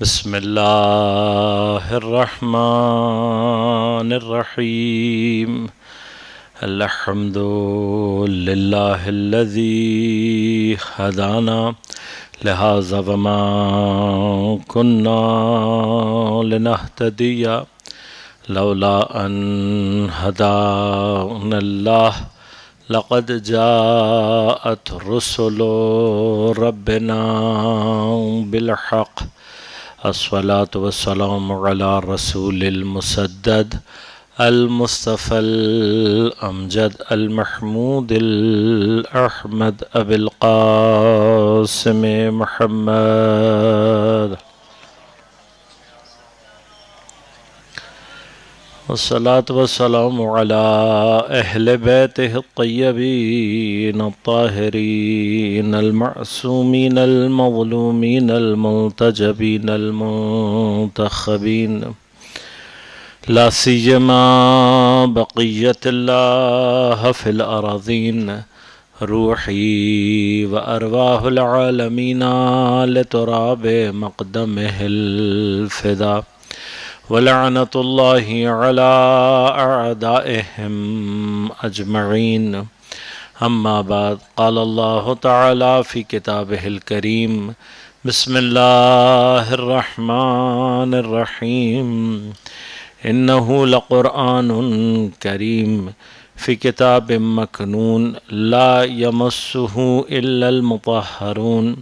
بسم اللہ الرحمن الرحیم الحمد للہ الذی ہدانا لہذا وما كنا لنہتدی لولا ان ہدانا اللہ لقد جاءت رسل ربنا بالحق الصلاة والسلام على رسول المسدد المصطفى الأمجد المحمود الأحمد أبي القاسم محمد والصلاة والسلام على أهل بيته الطيبين الطاهرين المعصومين المظلومين المنتجبين المنتخبين لا سيما بقية الله في الأراضين روحي وأرواح العالمين لتراب مقدمه الفدا ولعنة الله على أعدائهم أجمعين أما بعد قال الله تعالى في كتابه الكريم بسم الله الرحمن الرحيم إنه لقرآن كريم في كتاب مكنون لا يمسه إلا المطهرون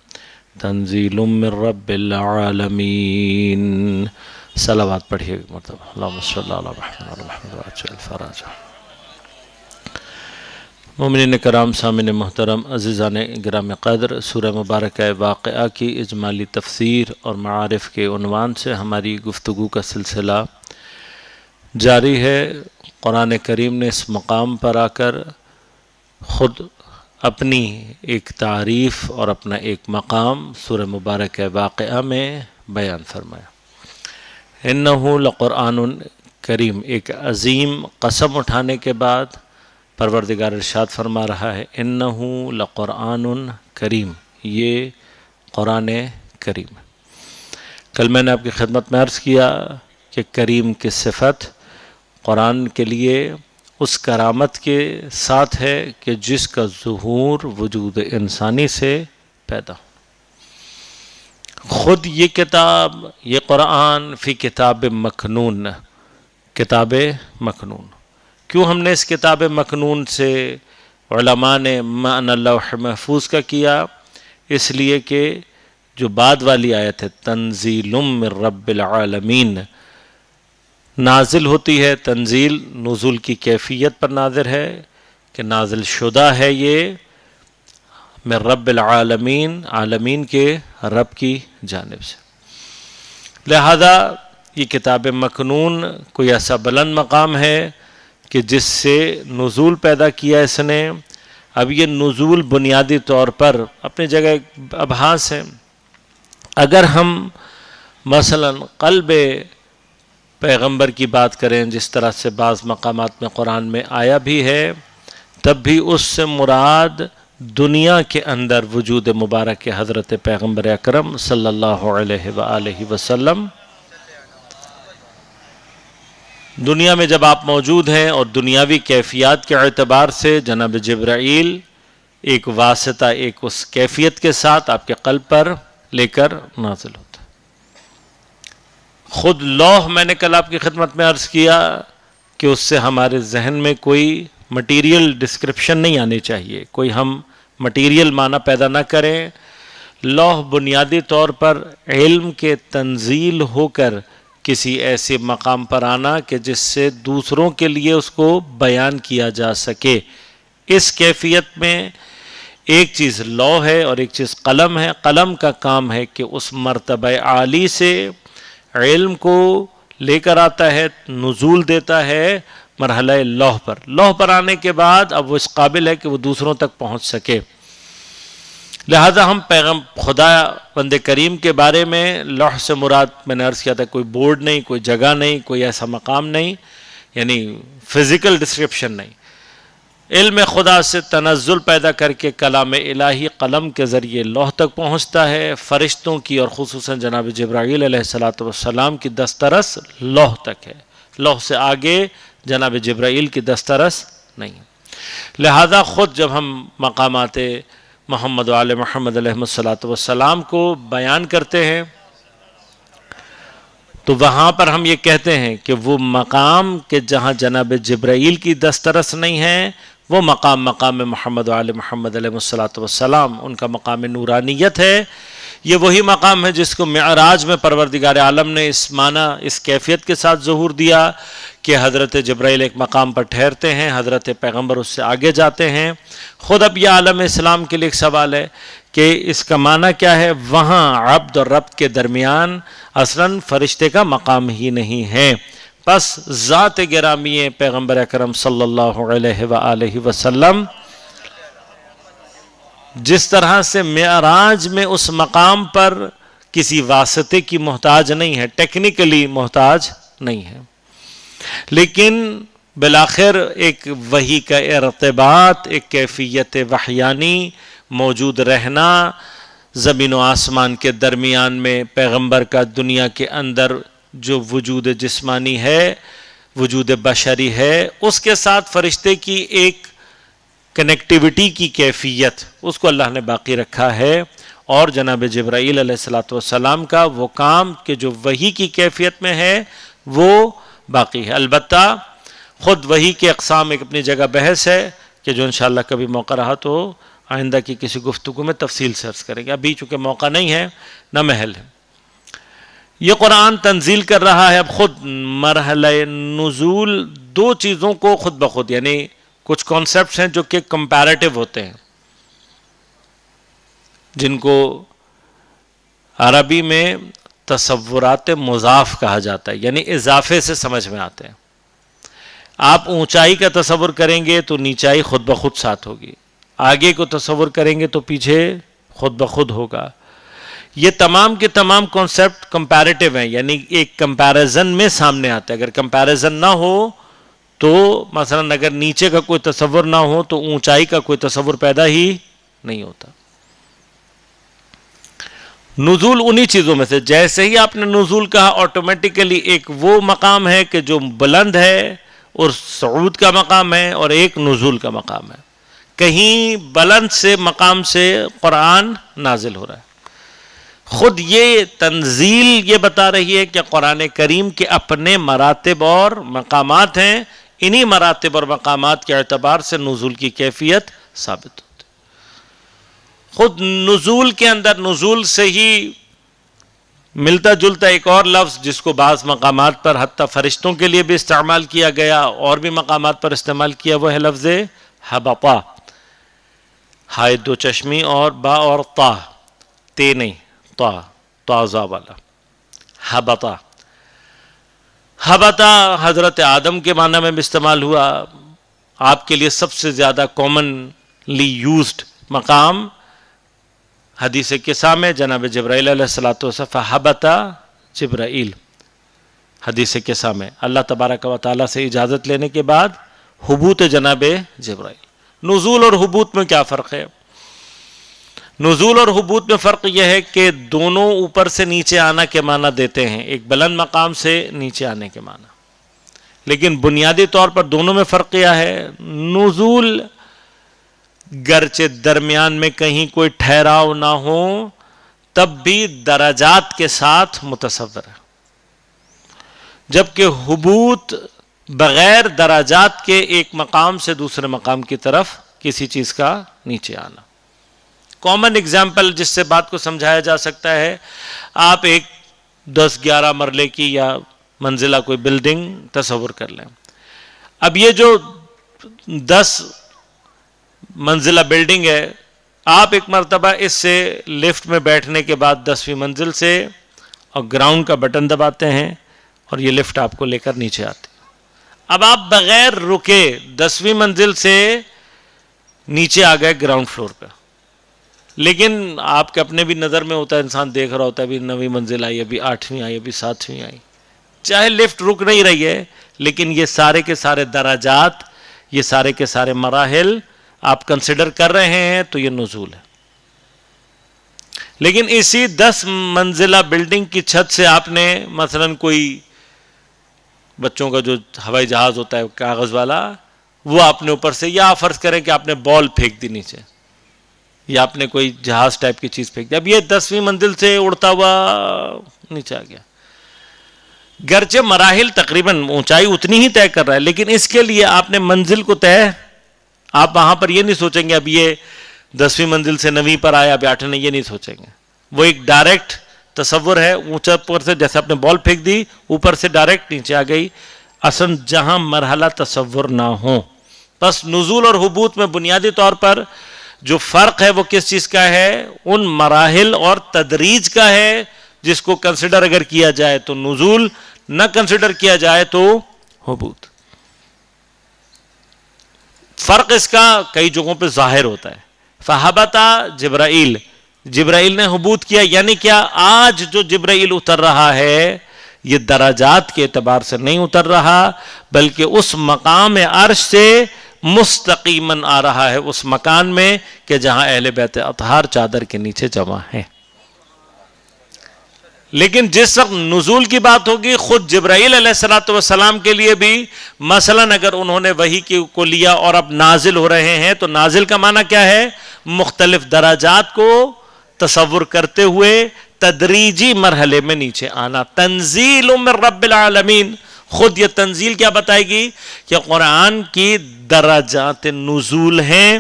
تنزيل من رب العالمين صلوات پڑھیے مرتبہ اللہم صلی علی محمد وعجل فرجہ۔ مومنین کرام، سامعین محترم، عزیزان گرام قدر، سورہ مبارکہ واقعہ کی اجمالی تفسیر اور معارف کے عنوان سے ہماری گفتگو کا سلسلہ جاری ہے۔ قرآن کریم نے اس مقام پر آ کر خود اپنی ایک تعریف اور اپنا ایک مقام سورہ مبارکہ واقعہ میں بیان فرمایا۔ انہو لقرآن کریم، ایک عظیم قسم اٹھانے کے بعد پروردگار ارشاد فرما رہا ہے انہو لقرآن کریم، یہ قرآن کریم۔ کل میں نے آپ کی خدمت میں عرض کیا کہ کریم کی صفت قرآن کے لیے اس کرامت کے ساتھ ہے کہ جس کا ظہور وجود انسانی سے پیدا ہو۔ خود یہ کتاب، یہ قرآن فی کتاب مکنون، کتاب مکنون۔ کیوں ہم نے اس کتاب مکنون سے علماء نے معنی لوح محفوظ کا کیا؟ اس لیے کہ جو بعد والی آیت ہے تنزیل من رب العالمین، نازل ہوتی ہے، تنزیل نزول کی کیفیت پر ناظر ہے کہ نازل شدہ ہے یہ من رب العالمین، عالمین کے رب کی جانب سے۔ لہذا یہ کتاب مکنون کوئی ایسا بلند مقام ہے کہ جس سے نزول پیدا کیا اس نے۔ اب یہ نزول بنیادی طور پر اپنی جگہ ایک ابحاث ہے۔ اگر ہم مثلا قلب پیغمبر کی بات کریں، جس طرح سے بعض مقامات میں قرآن میں آیا بھی ہے، تب بھی اس سے مراد دنیا کے اندر وجود مبارک حضرت پیغمبر اکرم صلی اللہ علیہ وآلہ وسلم۔ دنیا میں جب آپ موجود ہیں اور دنیاوی کیفیات کے اعتبار سے جناب جبرائیل ایک واسطہ، ایک اس کیفیت کے ساتھ آپ کے قلب پر لے کر نازل ہوتا ہے۔ خود لوح میں نے کل آپ کی خدمت میں عرض کیا کہ اس سے ہمارے ذہن میں کوئی مٹیریل ڈسکرپشن نہیں آنی چاہیے، کوئی ہم مٹیریل معنی پیدا نہ کریں۔ لوح بنیادی طور پر علم کے تنزیل ہو کر کسی ایسے مقام پر آنا کہ جس سے دوسروں کے لیے اس کو بیان کیا جا سکے۔ اس کیفیت میں ایک چیز لوح ہے اور ایک چیز قلم ہے۔ قلم کا کام ہے کہ اس مرتبہ عالی سے علم کو لے کر آتا ہے، نزول دیتا ہے مرحلہ لوح پر۔ لوح پر آنے کے بعد اب وہ اس قابل ہے کہ وہ دوسروں تک پہنچ سکے۔ لہذا ہم خدا بند کریم کے بارے میں لوح سے مراد میں نے عرض کیا تھا کوئی بورڈ نہیں، کوئی جگہ نہیں، کوئی ایسا مقام نہیں، یعنی فزیکل ڈسکرپشن نہیں۔ علم خدا سے تنزل پیدا کر کے کلام الہی قلم کے ذریعے لوح تک پہنچتا ہے، فرشتوں کی اور خصوصاً جناب جبرائیل علیہ السلام کی دسترس لوح تک ہے، لوح سے آگے جناب جبرائیل کی دسترس نہیں۔ لہذا خود جب ہم مقامات محمد و آل محمد علیہ السلام کو بیان کرتے ہیں تو وہاں پر ہم یہ کہتے ہیں کہ وہ مقام کہ جہاں جناب جبرائیل کی دسترس نہیں ہے، وہ مقام محمد و آل محمد علیہ السلام، ان کا مقام نورانیت ہے۔ یہ وہی مقام ہے جس کو معراج میں پروردگار عالم نے اس معنی، اس کیفیت کے ساتھ ظہور دیا کہ حضرت جبرائیل ایک مقام پر ٹھہرتے ہیں، حضرت پیغمبر اس سے آگے جاتے ہیں۔ خود اب یہ عالم اسلام کے لیے ایک سوال ہے کہ اس کا معنی کیا ہے؟ وہاں عبد اور رب کے درمیان اصلاً فرشتے کا مقام ہی نہیں ہے، بس ذات گرامی پیغمبر اکرم صلی اللہ علیہ وآلہ وسلم جس طرح سے معراج میں اس مقام پر کسی واسطے کی محتاج نہیں ہے، ٹیکنیکلی محتاج نہیں ہے، لیکن بالآخر ایک وحی کا ارتباط، ایک کیفیت وحیانی موجود رہنا، زمین و آسمان کے درمیان میں پیغمبر کا دنیا کے اندر جو وجود جسمانی ہے، وجود بشری ہے، اس کے ساتھ فرشتے کی ایک کنیکٹیوٹی کی کیفیت، اس کو اللہ نے باقی رکھا ہے، اور جناب جبرائیل علیہ السلام کا وہ کام کہ جو وحی کی کیفیت میں ہے وہ باقی ہے۔ البتہ خود وحی کے اقسام ایک اپنی جگہ بحث ہے کہ جو انشاءاللہ کبھی موقع رہا تو آئندہ کی کسی گفتگو میں تفصیل سے عرض کریں گے، ابھی چونکہ موقع نہیں ہے نہ محل ہے۔ یہ قرآن تنزیل کر رہا ہے، اب خود مرحلہ نزول دو چیزوں کو خود بخود، یعنی کچھ کانسیپٹس ہیں جو کہ کمپیریٹیو ہوتے ہیں، جن کو عربی میں تصورات مضاف کہا جاتا ہے، یعنی اضافے سے سمجھ میں آتے ہیں۔ آپ اونچائی کا تصور کریں گے تو نیچائی خود بخود ساتھ ہوگی، آگے کو تصور کریں گے تو پیچھے خود بخود ہوگا۔ یہ تمام کے تمام کانسیپٹ کمپیریٹیو ہیں، یعنی ایک کمپیریزن میں سامنے آتا ہے۔ اگر کمپیریزن نہ ہو تو مثلا اگر نیچے کا کوئی تصور نہ ہو تو اونچائی کا کوئی تصور پیدا ہی نہیں ہوتا۔ نزول انہی چیزوں میں سے، جیسے ہی آپ نے نزول کہا آٹومیٹیکلی ایک وہ مقام ہے کہ جو بلند ہے اور صعود کا مقام ہے، اور ایک نزول کا مقام ہے۔ کہیں بلند سے مقام سے قرآن نازل ہو رہا ہے۔ خود یہ تنزیل یہ بتا رہی ہے کہ قرآن کریم کے اپنے مراتب اور مقامات ہیں، انہی مراتب اور مقامات کے اعتبار سے نزول کی کیفیت ثابت ہوتی۔ خود نزول کے اندر نزول سے ہی ملتا جلتا ایک اور لفظ جس کو بعض مقامات پر حتی فرشتوں کے لیے بھی استعمال کیا گیا اور بھی مقامات پر استعمال کیا، وہ ہے لفظ حبطا، ہائے دو چشمی اور با اور تا، تے نہیں، تازہ والا حبطا۔ حبطا حضرت آدم کے معنی میں بھی استعمال ہوا، آپ کے لیے سب سے زیادہ کامنلی یوزڈ مقام حدیث قصہ میں جناب جبرائیل علیہ السلام، فحبط جبرائیل، حدیث قصہ میں اللہ تبارک و تعالیٰ سے اجازت لینے کے بعد حبوط جناب جبرائیل۔ نزول اور حبوط میں کیا فرق ہے؟ نزول اور حبوط میں فرق یہ ہے کہ دونوں اوپر سے نیچے آنا کے معنی دیتے ہیں، ایک بلند مقام سے نیچے آنے کے معنی، لیکن بنیادی طور پر دونوں میں فرق کیا ہے؟ نزول گرچہ درمیان میں کہیں کوئی ٹھہراؤ نہ ہو تب بھی درجات کے ساتھ متصور ہے، جبکہ حبوط بغیر درجات کے ایک مقام سے دوسرے مقام کی طرف کسی چیز کا نیچے آنا۔ کامن اگزامپل جس سے بات کو سمجھایا جا سکتا ہے، آپ ایک 10-11 مرلے کی یا منزلہ کوئی بلڈنگ تصور کر لیں۔ اب یہ جو 10 منزلہ بلڈنگ ہے، آپ ایک مرتبہ اس سے لفٹ میں بیٹھنے کے بعد 10ویں منزل سے اور گراؤنڈ کا بٹن دباتے ہیں اور یہ لفٹ آپ کو لے کر نیچے آتی ہے۔ اب آپ بغیر رکے 10ویں منزل سے نیچے آ گئے گراؤنڈ فلور پہ، لیکن آپ کے اپنے بھی نظر میں ہوتا ہے، انسان دیکھ رہا ہوتا ہے ابھی 9ویں منزل آئی، ابھی 8ویں آئی، ابھی 7ویں آئی، چاہے لفٹ رک نہیں رہی ہے، لیکن یہ سارے کے سارے درجات یہ سارے کے سارے مراحل آپ کنسیڈر کر رہے ہیں تو یہ نزول ہے. لیکن اسی 10 منزلہ بلڈنگ کی چھت سے آپ نے مثلا کوئی بچوں کا جو ہوائی جہاز ہوتا ہے کاغذ والا وہ آپ نے اوپر سے، یا فرض کریں کہ آپ نے بال پھینک دی نیچے، یا آپ نے کوئی جہاز ٹائپ کی چیز پھینک دی، اب یہ 10ویں منزل سے اڑتا ہوا نیچے آ گیا. گرچہ مراحل تقریباً اونچائی اتنی ہی طے کر رہا ہے، لیکن اس کے لیے آپ نے منزل کو طے، آپ وہاں پر یہ نہیں سوچیں گے اب یہ 10ویں منزل سے 9ویں پر آیا اب 8ویں، یہ نہیں سوچیں گے. وہ ایک ڈائریکٹ تصور ہے، اونچا پر سے جیسے آپ نے بال پھینک دی اوپر سے ڈائریکٹ نیچے آ گئی، اصل جہاں مرحلہ تصور نہ ہو. بس نزول اور حبوط میں بنیادی طور پر جو فرق ہے وہ کس چیز کا ہے؟ ان مراحل اور تدریج کا ہے، جس کو کنسیڈر اگر کیا جائے تو نزول، نہ کنسیڈر کیا جائے تو حبوط. فرق اس کا کئی جگہوں پہ ظاہر ہوتا ہے. فہبط جبرائیل، جبرائیل نے حبوط کیا، یعنی کیا آج جو جبرائیل اتر رہا ہے یہ درجات کے اعتبار سے نہیں اتر رہا، بلکہ اس مقام عرش سے مستقیماً آ رہا ہے اس مکان میں کہ جہاں اہل بیت اطہار چادر کے نیچے جمع ہیں. لیکن جس وقت نزول کی بات ہوگی خود جبرائیل علیہ السلام کے لیے بھی، مثلا اگر انہوں نے وحی کو لیا اور اب نازل ہو رہے ہیں تو نازل کا معنی کیا ہے؟ مختلف درجات کو تصور کرتے ہوئے تدریجی مرحلے میں نیچے آنا. تنزیل من رب العالمین، خود یہ تنزیل کیا بتائے گی کہ قرآن کی درجات نزول ہیں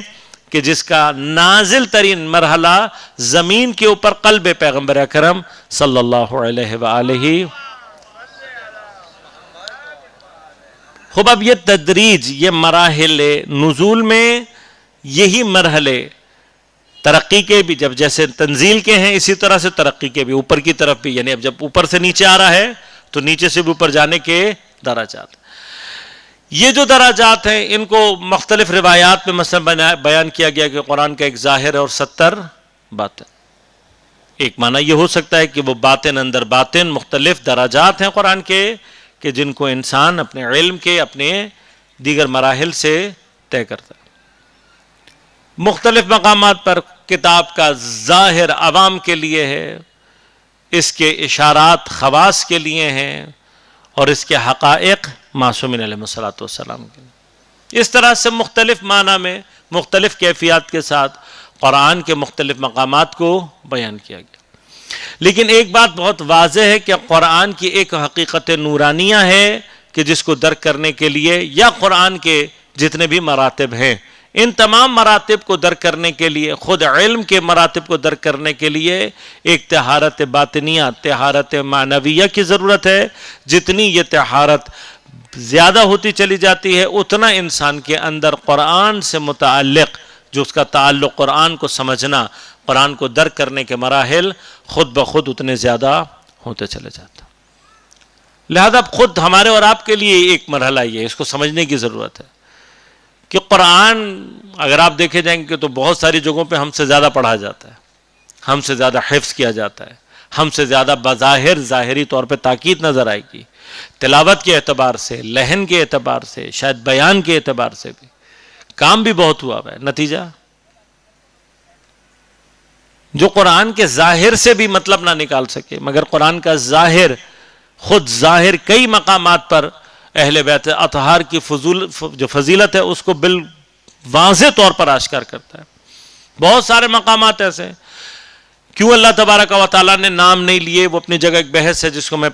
کہ جس کا نازل ترین مرحلہ زمین کے اوپر قلب پیغمبر اکرم صلی اللہ علیہ وآلہ. خوب اب یہ تدریج، یہ مراحل نزول میں یہی مرحلے ترقی کے بھی، جب جیسے تنزیل کے ہیں اسی طرح سے ترقی کے بھی اوپر کی طرف بھی، یعنی اب جب اوپر سے نیچے آ رہا ہے تو نیچے سے بھی اوپر جانے کے درجات. یہ جو درجات ہیں ان کو مختلف روایات میں مثلا بیان کیا گیا کہ قرآن کا ایک ظاہر ہے اور 70 باطن. ایک معنی یہ ہو سکتا ہے کہ وہ باطن اندر باطن مختلف درجات ہیں قرآن کے کہ جن کو انسان اپنے علم کے اپنے دیگر مراحل سے طے کرتا ہے. مختلف مقامات پر کتاب کا ظاہر عوام کے لیے ہے، اس کے اشارات خواص کے لیے ہیں، اور اس کے حقائق معصومین علیہ السلام کے لیے. اس طرح سے مختلف معنی میں مختلف کیفیات کے ساتھ قرآن کے مختلف مقامات کو بیان کیا گیا. لیکن ایک بات بہت واضح ہے کہ قرآن کی ایک حقیقت نورانیہ ہے کہ جس کو درک کرنے کے لیے، یا قرآن کے جتنے بھی مراتب ہیں ان تمام مراتب کو درک کرنے کے لیے، خود علم کے مراتب کو درک کرنے کے لیے ایک طہارت باطنیہ، طہارت معنویہ کی ضرورت ہے. جتنی یہ طہارت زیادہ ہوتی چلی جاتی ہے اتنا انسان کے اندر قرآن سے متعلق جو اس کا تعلق، قرآن کو سمجھنا، قرآن کو درک کرنے کے مراحل خود بخود اتنے زیادہ ہوتے چلے جاتا. لہذا خود ہمارے اور آپ کے لیے ایک مرحلہ یہ ہے، اس کو سمجھنے کی ضرورت ہے کہ قرآن اگر آپ دیکھے جائیں گے تو بہت ساری جگہوں پہ ہم سے زیادہ پڑھا جاتا ہے، ہم سے زیادہ حفظ کیا جاتا ہے، ہم سے زیادہ بظاہر ظاہری طور پہ تاکید نظر آئے گی، تلاوت کے اعتبار سے، لہن کے اعتبار سے، شاید بیان کے اعتبار سے بھی کام بھی بہت ہوا ہے. نتیجہ جو قرآن کے ظاہر سے بھی مطلب نہ نکال سکے، مگر قرآن کا ظاہر، خود ظاہر کئی مقامات پر اہل بیت اطہار کی جو فضیلت ہے اس کو واضح طور پر آشکار کرتا ہے. بہت سارے مقامات ایسے ہیں. کیوں اللہ تبارک و تعالیٰ نے نام نہیں لیے، وہ اپنی جگہ ایک بحث ہے جس کو میں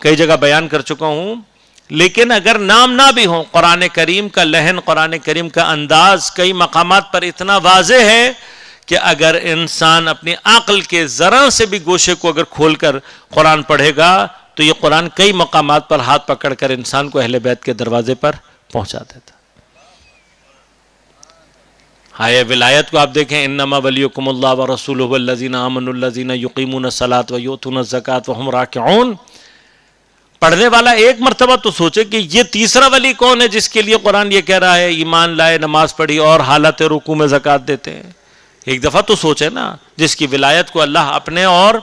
کئی جگہ بیان کر چکا ہوں. لیکن اگر نام نہ بھی ہوں، قرآن کریم کا لہن، قرآن کریم کا انداز کئی مقامات پر اتنا واضح ہے کہ اگر انسان اپنی عقل کے ذرا سے بھی گوشے کو اگر کھول کر قرآن پڑھے گا تو یہ قرآن کئی مقامات پر ہاتھ پکڑ کر انسان کو اہل بیت کے دروازے پر پہنچا دیتا. آئے ولایت کو آپ دیکھیں، انما ولیکم اللہ ورسولہ والذین آمنوا الذین یقیمون الصلاۃ ویؤتون الزکاۃ وہم راکعون. پڑھنے والا ایک مرتبہ تو سوچے کہ یہ تیسرا ولی کون ہے جس کے لیے قرآن یہ کہہ رہا ہے ایمان لائے، نماز پڑھی اور حالت رکوع میں زکوٰۃ دیتے ہیں. ایک دفعہ تو سوچے نا، جس کی ولایت کو اللہ اپنے اور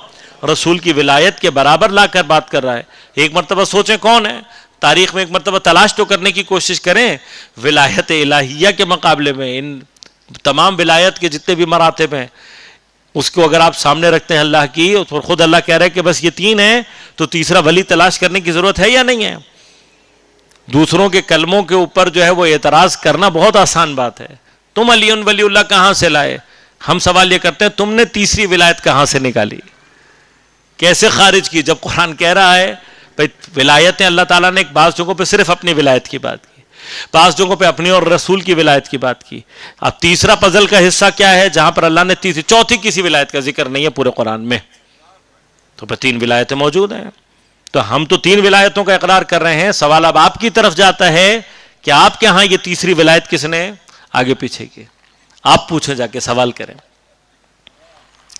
رسول کی ولایت کے برابر لا کر بات کر رہا ہے. ایک مرتبہ سوچیں کون ہے. تاریخ میں ایک مرتبہ تلاش تو کرنے کی کوشش کریں ولایت الہیہ کے مقابلے میں ان تمام ولایت کے جتنے بھی مراتب ہیں اس کو اگر آپ سامنے رکھتے ہیں اللہ کی، اور خود اللہ کہہ رہے کہ بس یہ 3 ہیں، تو تیسرا ولی تلاش کرنے کی ضرورت ہے یا نہیں ہے؟ دوسروں کے کلموں کے اوپر جو ہے وہ اعتراض کرنا بہت آسان بات ہے. تم علی ولی اللہ کہاں سے لائے؟ ہم سوال یہ کرتے ہیں تم نے تیسری ولایت کہاں سے نکالی، کیسے خارج کی؟ جب قرآن کہہ رہا ہے بھائی ولایتیں اللہ تعالیٰ نے ایک بعض جگہوں پہ صرف اپنی ولایت کی بات کی، بعض جگہوں پہ اپنی اور رسول کی ولایت کی بات کی. اب تیسرا پزل کا حصہ کیا ہے جہاں پر اللہ نے چوتھی کسی ولایت کا ذکر نہیں ہے پورے قرآن میں؟ تو پھر 3 ولایتیں موجود ہیں. تو ہم تو 3 ولایتوں کا اقرار کر رہے ہیں. سوال اب آپ کی طرف جاتا ہے کہ آپ کے ہاں یہ تیسری ولایت کس نے آگے پیچھے کی؟ آپ پوچھیں، جا کے سوال کریں.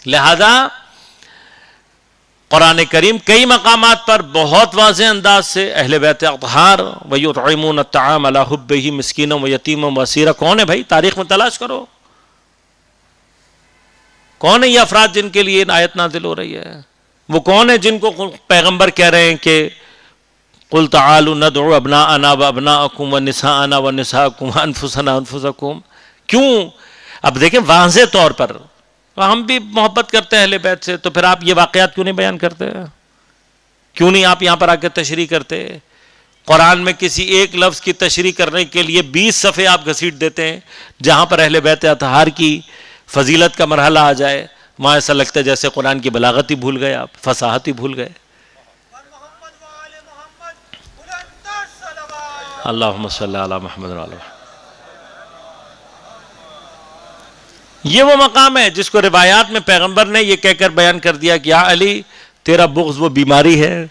لہذا قرآن کریم کئی مقامات پر بہت واضح انداز سے اہل بیت اطہار وَيُطْعِمُونَ الطَّعَامَ عَلَىٰ حُبِّهِ مِسْكِينًا وَيَتِيمًا وَأَسِيرًا کون ہے بھائی؟ تاریخ میں تلاش کرو کون ہے یہ افراد جن کے لیے آیت نازل ہو رہی ہے. وہ کون ہے جن کو پیغمبر کہہ رہے ہیں کہ قُلْ تَعَالُوا نَدْعُ أَبْنَاءَنَا وَأَبْنَاءَكُمْ وَنِسَاءَنَا وَنِسَاءَكُمْ وَأَنفُسَنَا وَأَنفُسَكُمْ. کیوں؟ اب دیکھیں واضح طور پر ہم بھی محبت کرتے ہیں اہل بیت سے، تو پھر آپ یہ واقعات کیوں نہیں بیان کرتے؟ کیوں نہیں آپ یہاں پر آ کے تشریح کرتے؟ قرآن میں کسی ایک لفظ کی تشریح کرنے کے لیے 20 صفحے آپ گھسیٹ دیتے ہیں. جہاں پر اہل بیت اطہار کی فضیلت کا مرحلہ آ جائے وہاں ایسا لگتا ہے جیسے قرآن کی بلاغت ہی بھول گئے، آپ فصاحت ہی بھول گئے. اللہم صلی علی محمد وعلی محمد. یہ وہ مقام ہے جس کو روایات میں پیغمبر نے یہ کہہ کر بیان کر دیا کہ یا علی تیرا بغض وہ بیماری ہے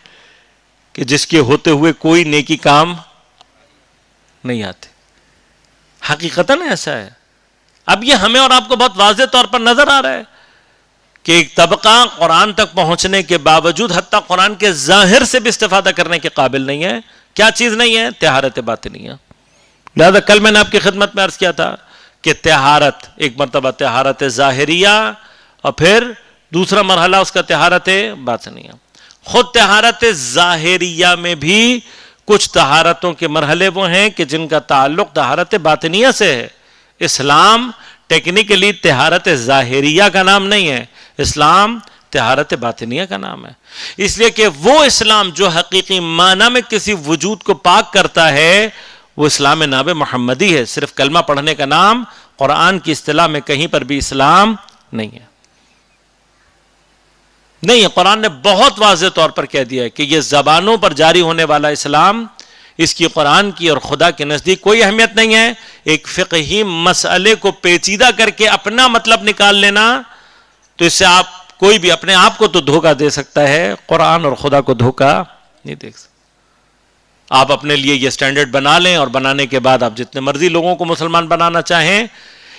کہ جس کے ہوتے ہوئے کوئی نیکی کام نہیں آتے. حقیقتاً ایسا ہے. اب یہ ہمیں اور آپ کو بہت واضح طور پر نظر آ رہا ہے کہ ایک طبقہ قرآن تک پہنچنے کے باوجود حتیٰ قرآن کے ظاہر سے بھی استفادہ کرنے کے قابل نہیں ہے. کیا چیز نہیں ہے؟ طہارت باطنیہ. لہذا کل میں نے آپ کی خدمت میں عرض کیا تھا کہ طہارت ایک مرتبہ طہارت ظاہریہ اور پھر دوسرا مرحلہ اس کا طہارت باطنیہ. خود طہارت ظاہریہ میں بھی کچھ طہارتوں کے مرحلے وہ ہیں کہ جن کا تعلق طہارت باطنیہ سے ہے. اسلام ٹیکنیکلی طہارت ظاہریہ کا نام نہیں ہے، اسلام طہارت باطنیہ کا نام ہے. اس لیے کہ وہ اسلام جو حقیقی معنی میں کسی وجود کو پاک کرتا ہے وہ اسلام ناب محمدی ہے. صرف کلمہ پڑھنے کا نام قرآن کی اصطلاح میں کہیں پر بھی اسلام نہیں ہے. نہیں ہے. قرآن نے بہت واضح طور پر کہہ دیا ہے کہ یہ زبانوں پر جاری ہونے والا اسلام، اس کی قرآن کی اور خدا کے نزدیک کوئی اہمیت نہیں ہے. ایک فقہی مسئلے کو پیچیدہ کر کے اپنا مطلب نکال لینا، تو اس سے آپ کوئی بھی اپنے آپ کو تو دھوکہ دے سکتا ہے، قرآن اور خدا کو دھوکہ نہیں دے سکتا. آپ اپنے لیے یہ سٹینڈرڈ بنا لیں اور بنانے کے بعد آپ جتنے مرضی لوگوں کو مسلمان بنانا چاہیں.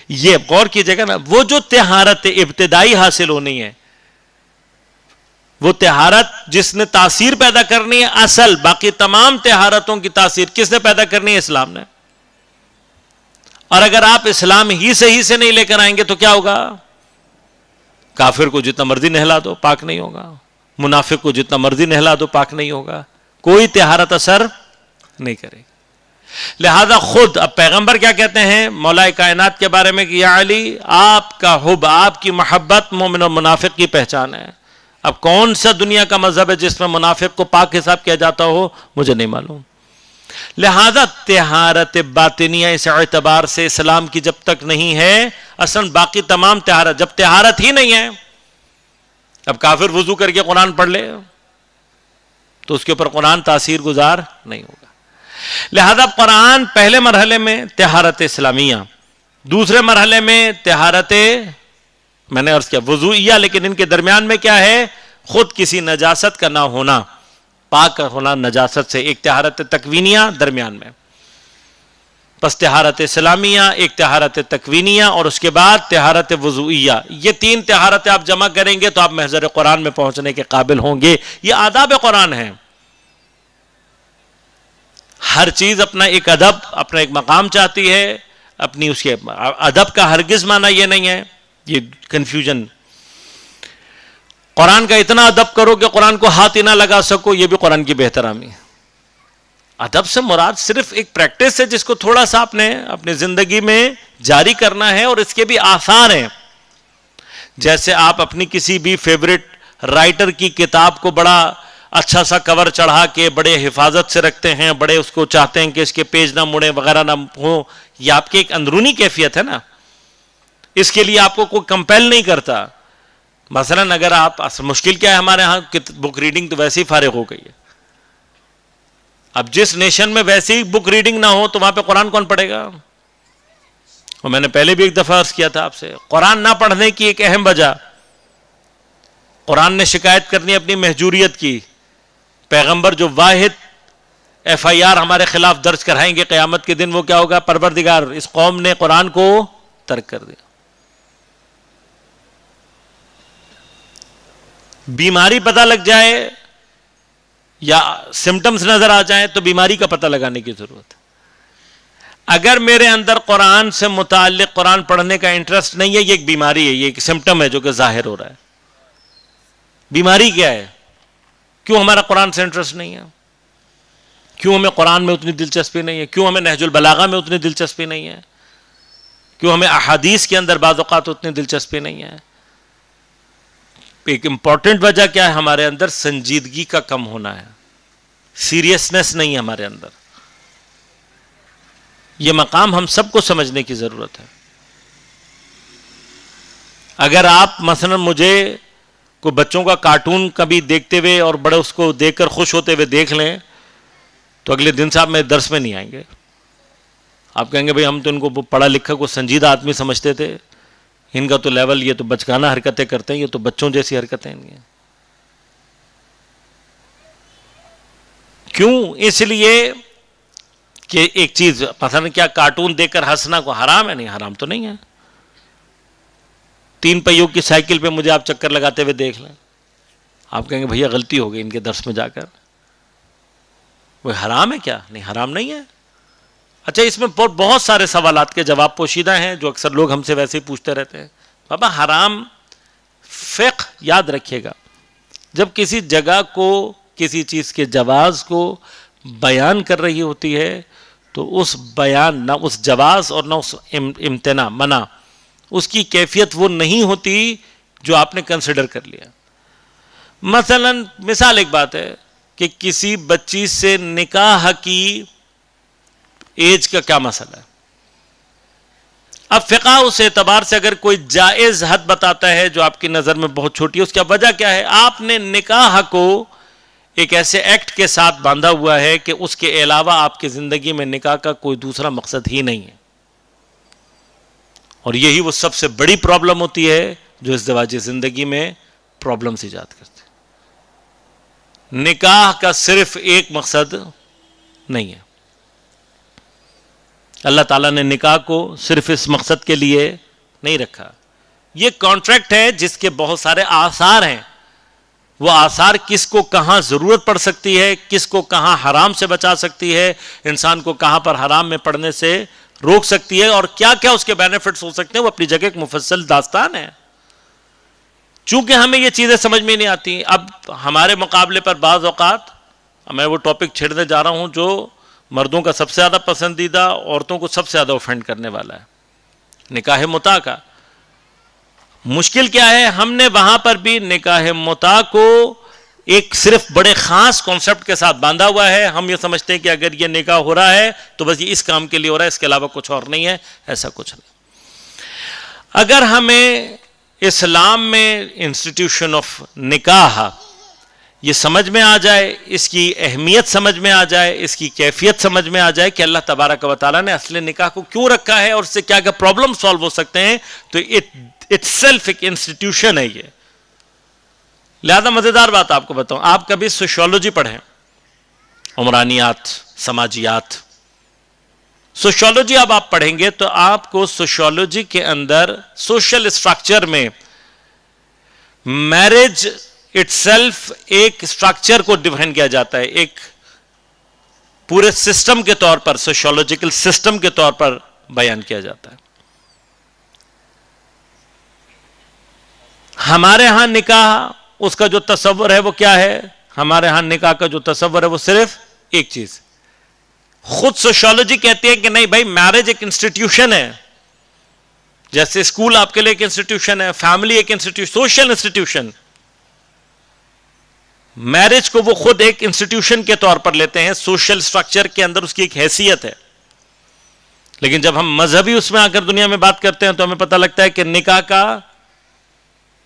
یہ غور کیجئے گا نا، وہ جو طہارت ابتدائی حاصل ہونی ہے، وہ طہارت جس نے تاثیر پیدا کرنی ہے اصل، باقی تمام طہارتوں کی تاثیر کس نے پیدا کرنی ہے؟ اسلام نے. اور اگر آپ اسلام ہی سے نہیں لے کر آئیں گے تو کیا ہوگا؟ کافر کو جتنا مرضی نہلا دو پاک نہیں ہوگا، منافق کو جتنا مرضی نہلا دو پاک نہیں ہوگا، کوئی طہارت اثر نہیں کرے گی. لہذا خود اب پیغمبر کیا کہتے ہیں مولا کائنات کے بارے میں کہ یا علی آپ کا حب، آپ کی محبت مومن اور منافق کی پہچان ہے. اب کون سا دنیا کا مذہب ہے جس میں منافق کو پاک حساب کیا جاتا ہو؟ مجھے نہیں معلوم. لہذا طہارت باطنیہ اس اعتبار سے اسلام کی جب تک نہیں ہے، اصلا باقی تمام طہارت، جب طہارت ہی نہیں ہے، اب کافر وضو کر کے قرآن پڑھ لے تو اس کے اوپر قرآن تاثیر گزار نہیں ہوگا. لہذا قرآن پہلے مرحلے میں طہارت اسلامیہ، دوسرے مرحلے میں طہارت میں نے عرض کیا وضوئیہ، لیکن ان کے درمیان میں کیا ہے؟ خود کسی نجاست کا نہ ہونا، پاک ہونا نجاست سے. ایک طہارت تکوینیہ درمیان میں، پس طہارت اسلامیہ، ایک طہارت تکوینیہ، اور اس کے بعد طہارت وضوئیہ. یہ 3 طہارت آپ جمع کریں گے تو آپ محضر قرآن میں پہنچنے کے قابل ہوں گے. یہ آداب قرآن ہیں. ہر چیز اپنا ایک ادب، اپنا ایک مقام چاہتی ہے اپنی. اس کے ادب کا ہرگز معنی یہ نہیں ہے، یہ کنفیوژن. قرآن کا اتنا ادب کرو کہ قرآن کو ہاتھ ہی نہ لگا سکو، یہ بھی قرآن کی بہترامی ہے. ادب سے مراد صرف ایک پریکٹس ہے جس کو تھوڑا سا آپ نے اپنی زندگی میں جاری کرنا ہے، اور اس کے بھی آثار ہیں. جیسے آپ اپنی کسی بھی فیوریٹ رائٹر کی کتاب کو بڑا اچھا سا کور چڑھا کے بڑے حفاظت سے رکھتے ہیں، بڑے اس کو چاہتے ہیں کہ اس کے پیج نہ مڑے وغیرہ نہ ہو، یہ آپ کی ایک اندرونی کیفیت ہے نا. اس کے لیے آپ کو کوئی کمپیل نہیں کرتا. مثلا اگر آپ، مشکل کیا ہے ہمارے ہاں، بک ریڈنگ تو ویسے ہی فارغ ہو گئی ہے. اب جس نیشن میں ویسے ہی بک ریڈنگ نہ ہو تو وہاں پہ قرآن کون پڑھے گا؟ اور میں نے پہلے بھی ایک دفعہ عرض کیا تھا آپ سے، قرآن نہ پڑھنے کی ایک اہم وجہ، قرآن نے شکایت کرنی اپنی مہجوریت کی. پیغمبر جو واحد ایف آئی آر ہمارے خلاف درج کرائیں گے قیامت کے دن، وہ کیا ہوگا؟ پروردگار اس قوم نے قرآن کو ترک کر دیا. بیماری پتہ لگ جائے یا سمٹمز نظر آ جائیں تو بیماری کا پتہ لگانے کی ضرورت ہے. اگر میرے اندر قرآن سے متعلق قرآن پڑھنے کا انٹرسٹ نہیں ہے، یہ ایک بیماری ہے، یہ ایک سمٹم ہے جو کہ ظاہر ہو رہا ہے. بیماری کیا ہے؟ کیوں ہمارا قرآن سے انٹرسٹ نہیں ہے؟ کیوں ہمیں قرآن میں اتنی دلچسپی نہیں ہے؟ کیوں ہمیں نہج البلاغہ میں اتنی دلچسپی نہیں ہے؟ کیوں ہمیں احادیث کے اندر بعض اوقات اتنی دلچسپی نہیں ہے؟ ایک امپورٹنٹ وجہ کیا ہے؟ ہمارے اندر سنجیدگی کا کم ہونا ہے، سیریسنس نہیں ہے ہمارے اندر. یہ مقام ہم سب کو سمجھنے کی ضرورت ہے. اگر آپ مثلا مجھے کوئی بچوں کا کارٹون کبھی دیکھتے ہوئے اور بڑے اس کو دیکھ کر خوش ہوتے ہوئے دیکھ لیں تو اگلے دن سے آپ میرے درس میں نہیں آئیں گے. آپ کہیں گے بھئی ہم تو ان کو پڑھا لکھا کو سنجیدہ آدمی سمجھتے تھے، ان کا تو لیول، یہ تو بچکانہ حرکتیں کرتے ہیں، یہ تو بچوں جیسی حرکتیں ان کی. کیوں؟ اس لیے کہ ایک چیز، مثلا کیا کارٹون دیکھ کر ہنسنا کو حرام ہے؟ نہیں، حرام تو نہیں ہے. 3 پہیوں کی سائیکل پہ مجھے آپ چکر لگاتے ہوئے دیکھ لیں، آپ کہیں گے بھیا غلطی ہو گئی ان کے درس میں جا کر. وہ حرام ہے کیا؟ نہیں، حرام نہیں ہے. اچھا، اس میں بہت سارے سوالات کے جواب پوشیدہ ہیں جو اکثر لوگ ہم سے ویسے ہی پوچھتے رہتے ہیں. بابا حرام فقہ یاد رکھیے گا، جب کسی جگہ کو، کسی چیز کے جواز کو بیان کر رہی ہوتی ہے تو اس بیان، نہ اس جواز اور نہ اس امتناع، منع، اس کی کیفیت وہ نہیں ہوتی جو آپ نے کنسیڈر کر لیا. مثلا مثال ایک بات ہے کہ کسی بچی سے نکاح کی ایج کا کیا مسئلہ ہے. اب فقہ اس اعتبار سے اگر کوئی جائز حد بتاتا ہے جو آپ کی نظر میں بہت چھوٹی ہے، اس کا وجہ کیا ہے؟ آپ نے نکاح کو ایک ایسے ایکٹ کے ساتھ باندھا ہوا ہے کہ اس کے علاوہ آپ کی زندگی میں نکاح کا کوئی دوسرا مقصد ہی نہیں ہے. اور یہی وہ سب سے بڑی پرابلم ہوتی ہے جو ازدواجی زندگی میں پرابلمز ایجاد کرتی ہے. نکاح کا صرف ایک مقصد نہیں ہے. اللہ تعالیٰ نے نکاح کو صرف اس مقصد کے لیے نہیں رکھا. یہ کانٹریکٹ ہے جس کے بہت سارے آثار ہیں. وہ آثار کس کو کہاں ضرورت پڑ سکتی ہے، کس کو کہاں حرام سے بچا سکتی ہے، انسان کو کہاں پر حرام میں پڑنے سے روک سکتی ہے، اور کیا کیا اس کے بینیفٹس ہو سکتے ہیں، وہ اپنی جگہ ایک مفصل داستان ہے. چونکہ ہمیں یہ چیزیں سمجھ میں نہیں آتی. اب ہمارے مقابلے پر بعض اوقات میں وہ ٹاپک چھیڑنے جا رہا ہوں جو مردوں کا سب سے زیادہ پسندیدہ، عورتوں کو سب سے زیادہ اوفینڈ کرنے والا ہے، نکاح متع کا. مشکل کیا ہے؟ ہم نے وہاں پر بھی نکاح متع کو ایک صرف بڑے خاص کانسیپٹ کے ساتھ باندھا ہوا ہے. ہم یہ سمجھتے ہیں کہ اگر یہ نکاح ہو رہا ہے تو بس یہ اس کام کے لیے ہو رہا ہے، اس کے علاوہ کچھ اور نہیں ہے. ایسا کچھ نہیں. اگر ہمیں اسلام میں انسٹیٹیوشن آف نکاح یہ سمجھ میں آ جائے، اس کی اہمیت سمجھ میں آ جائے، اس کی کیفیت سمجھ میں آ جائے کہ اللہ تبارک و تعالیٰ نے اصل نکاح کو کیوں رکھا ہے اور اس سے کیا کیا پرابلم سالو ہو سکتے ہیں، تو اٹ سیلف ایک انسٹیٹیوشن ہے یہ. لہذا مزیدار بات آپ کو بتاؤں، آپ کبھی سوشیولوجی پڑھیں، عمرانیات، سماجیات. سوشیولوجی اب آپ پڑھیں گے تو آپ کو سوشیولوجی کے اندر سوشل اسٹرکچر میں میرج اٹ سیلف ایک اسٹرکچر کو ڈیفائن کیا جاتا ہے، ایک پورے سسٹم کے طور پر، سوشیولوجیکل سسٹم کے طور پر بیان کیا جاتا ہے. ہمارے ہاں نکاح، اس کا جو تصور ہے وہ کیا ہے؟ ہمارے ہاں نکاح کا جو تصور ہے وہ صرف ایک چیز، خود سوشیولوجی کہتی ہے کہ نہیں بھائی میرج ایک انسٹیٹیوشن ہے، جیسے اسکول آپ کے لیے ایک انسٹیٹیوشن ہے، فیملی ایک انسٹیٹیوشن، سوشل انسٹیٹیوشن. میرج کو وہ خود ایک انسٹیٹیوشن کے طور پر لیتے ہیں، سوشل سٹرکچر کے اندر اس کی ایک حیثیت ہے. لیکن جب ہم مذہبی اس میں آ کر دنیا میں بات کرتے ہیں تو ہمیں پتہ لگتا ہے کہ نکاح کا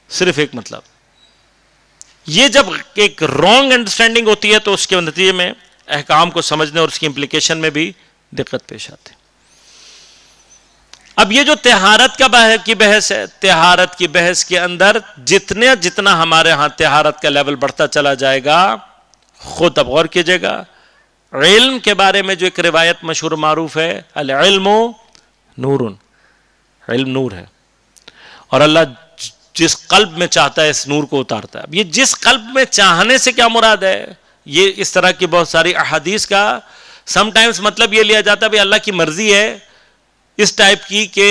صرف ایک مطلب. یہ جب ایک رانگ انڈرسٹینڈنگ ہوتی ہے تو اس کے نتیجے میں احکام کو سمجھنے اور اس کی امپلیکیشن میں بھی دقت پیش آتی ہے. اب یہ جو طہارت کی بحث ہے، طہارت کی بحث کے اندر جتنا ہمارے ہاں طہارت کا لیول بڑھتا چلا جائے گا، خود اب غور کیجئے گا، علم کے بارے میں جو ایک روایت مشہور معروف ہے، العلم نور، علم نور ہے، اور اللہ جس قلب میں چاہتا ہے اس نور کو اتارتا ہے. اب یہ جس قلب میں چاہنے سے کیا مراد ہے؟ یہ اس طرح کی بہت ساری احادیث کا سم ٹائمز مطلب یہ لیا جاتا ہے بھی اللہ کی مرضی ہے اس ٹائپ کی کہ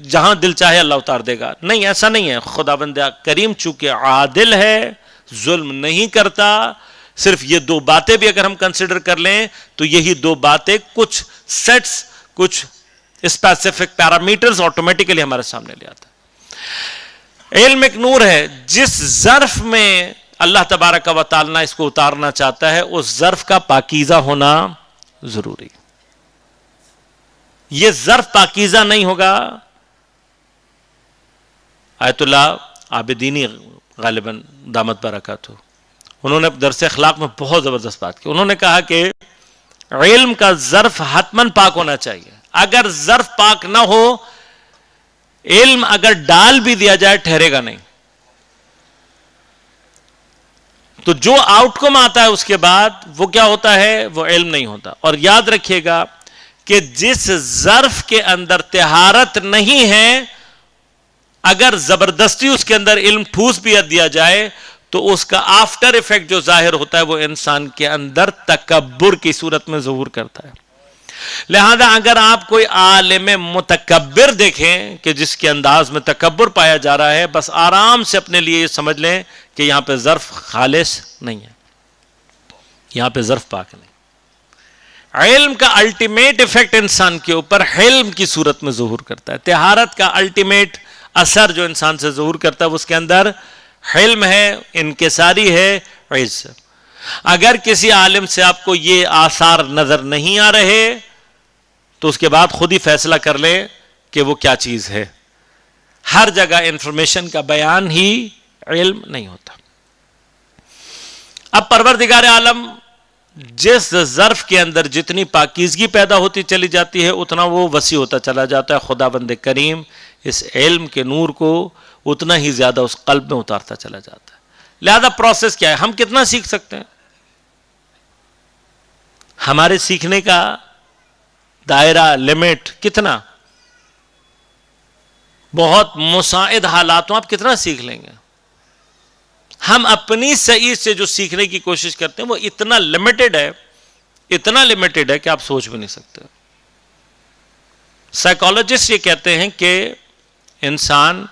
جہاں دل چاہے اللہ اتار دے گا. نہیں، ایسا نہیں ہے. خداوند کریم چونکہ عادل ہے، ظلم نہیں کرتا. صرف یہ دو باتیں بھی اگر ہم کنسیڈر کر لیں تو یہی دو باتیں کچھ سیٹس، کچھ اسپیسیفک پیرامیٹرز آٹومیٹیکلی ہمارے سامنے لے آتا ہے. علم ایک نور ہے، جس ظرف میں اللہ تبارک و تعالیٰ اس کو اتارنا چاہتا ہے اس ظرف کا پاکیزہ ہونا ضروری. یہ ظرف پاکیزہ نہیں ہوگا. آیت اللہ عابدینی غالباً دامت برکاتہ، انہوں نے درس اخلاق میں بہت زبردست بات کی. انہوں نے کہا کہ علم کا ظرف حتماً پاک ہونا چاہیے. اگر ظرف پاک نہ ہو، علم اگر ڈال بھی دیا جائے ٹھہرے گا نہیں. تو جو آؤٹ کم آتا ہے اس کے بعد وہ کیا ہوتا ہے؟ وہ علم نہیں ہوتا. اور یاد رکھیے گا کہ جس ظرف کے اندر طہارت نہیں ہے، اگر زبردستی اس کے اندر علم ٹھوس بھی دیا جائے تو اس کا آفٹر ایفیکٹ جو ظاہر ہوتا ہے وہ انسان کے اندر تکبر کی صورت میں ظہور کرتا ہے. لہذا اگر آپ کوئی عالم متکبر دیکھیں کہ جس کے انداز میں تکبر پایا جا رہا ہے، بس آرام سے اپنے لیے یہ سمجھ لیں کہ یہاں پہ ظرف خالص نہیں ہے، یہاں پہ ظرف پاک نہیں. علم کا الٹیمیٹ ایفیکٹ انسان کے اوپر حلم کی صورت میں ظہور کرتا ہے. طہارت کا الٹیمیٹ اثر جو انسان سے ظہور کرتا ہے وہ اس کے اندر حلم ہے، انکساری ہے، عز. اگر کسی عالم سے آپ کو یہ آثار نظر نہیں آ رہے تو اس کے بعد خود ہی فیصلہ کر لیں کہ وہ کیا چیز ہے. ہر جگہ انفارمیشن کا بیان ہی علم نہیں ہوتا. اب پروردگار عالم جس ظرف کے اندر جتنی پاکیزگی پیدا ہوتی چلی جاتی ہے اتنا وہ وسیع ہوتا چلا جاتا ہے. خداوند کریم اس علم کے نور کو اتنا ہی زیادہ اس قلب میں اتارتا چلا جاتا ہے. لہذا پروسیس کیا ہے؟ ہم کتنا سیکھ سکتے ہیں؟ ہمارے سیکھنے کا دائرہ، لمٹ کتنا؟ بہت مساعد حالات ہوں، آپ کتنا سیکھ لیں گے؟ ہم اپنی صحیح سے جو سیکھنے کی کوشش کرتے ہیں وہ اتنا لمیٹڈ ہے، اتنا لمیٹڈ ہے کہ آپ سوچ بھی نہیں سکتے. سائیکالوجسٹ یہ کہتے ہیں کہ انسان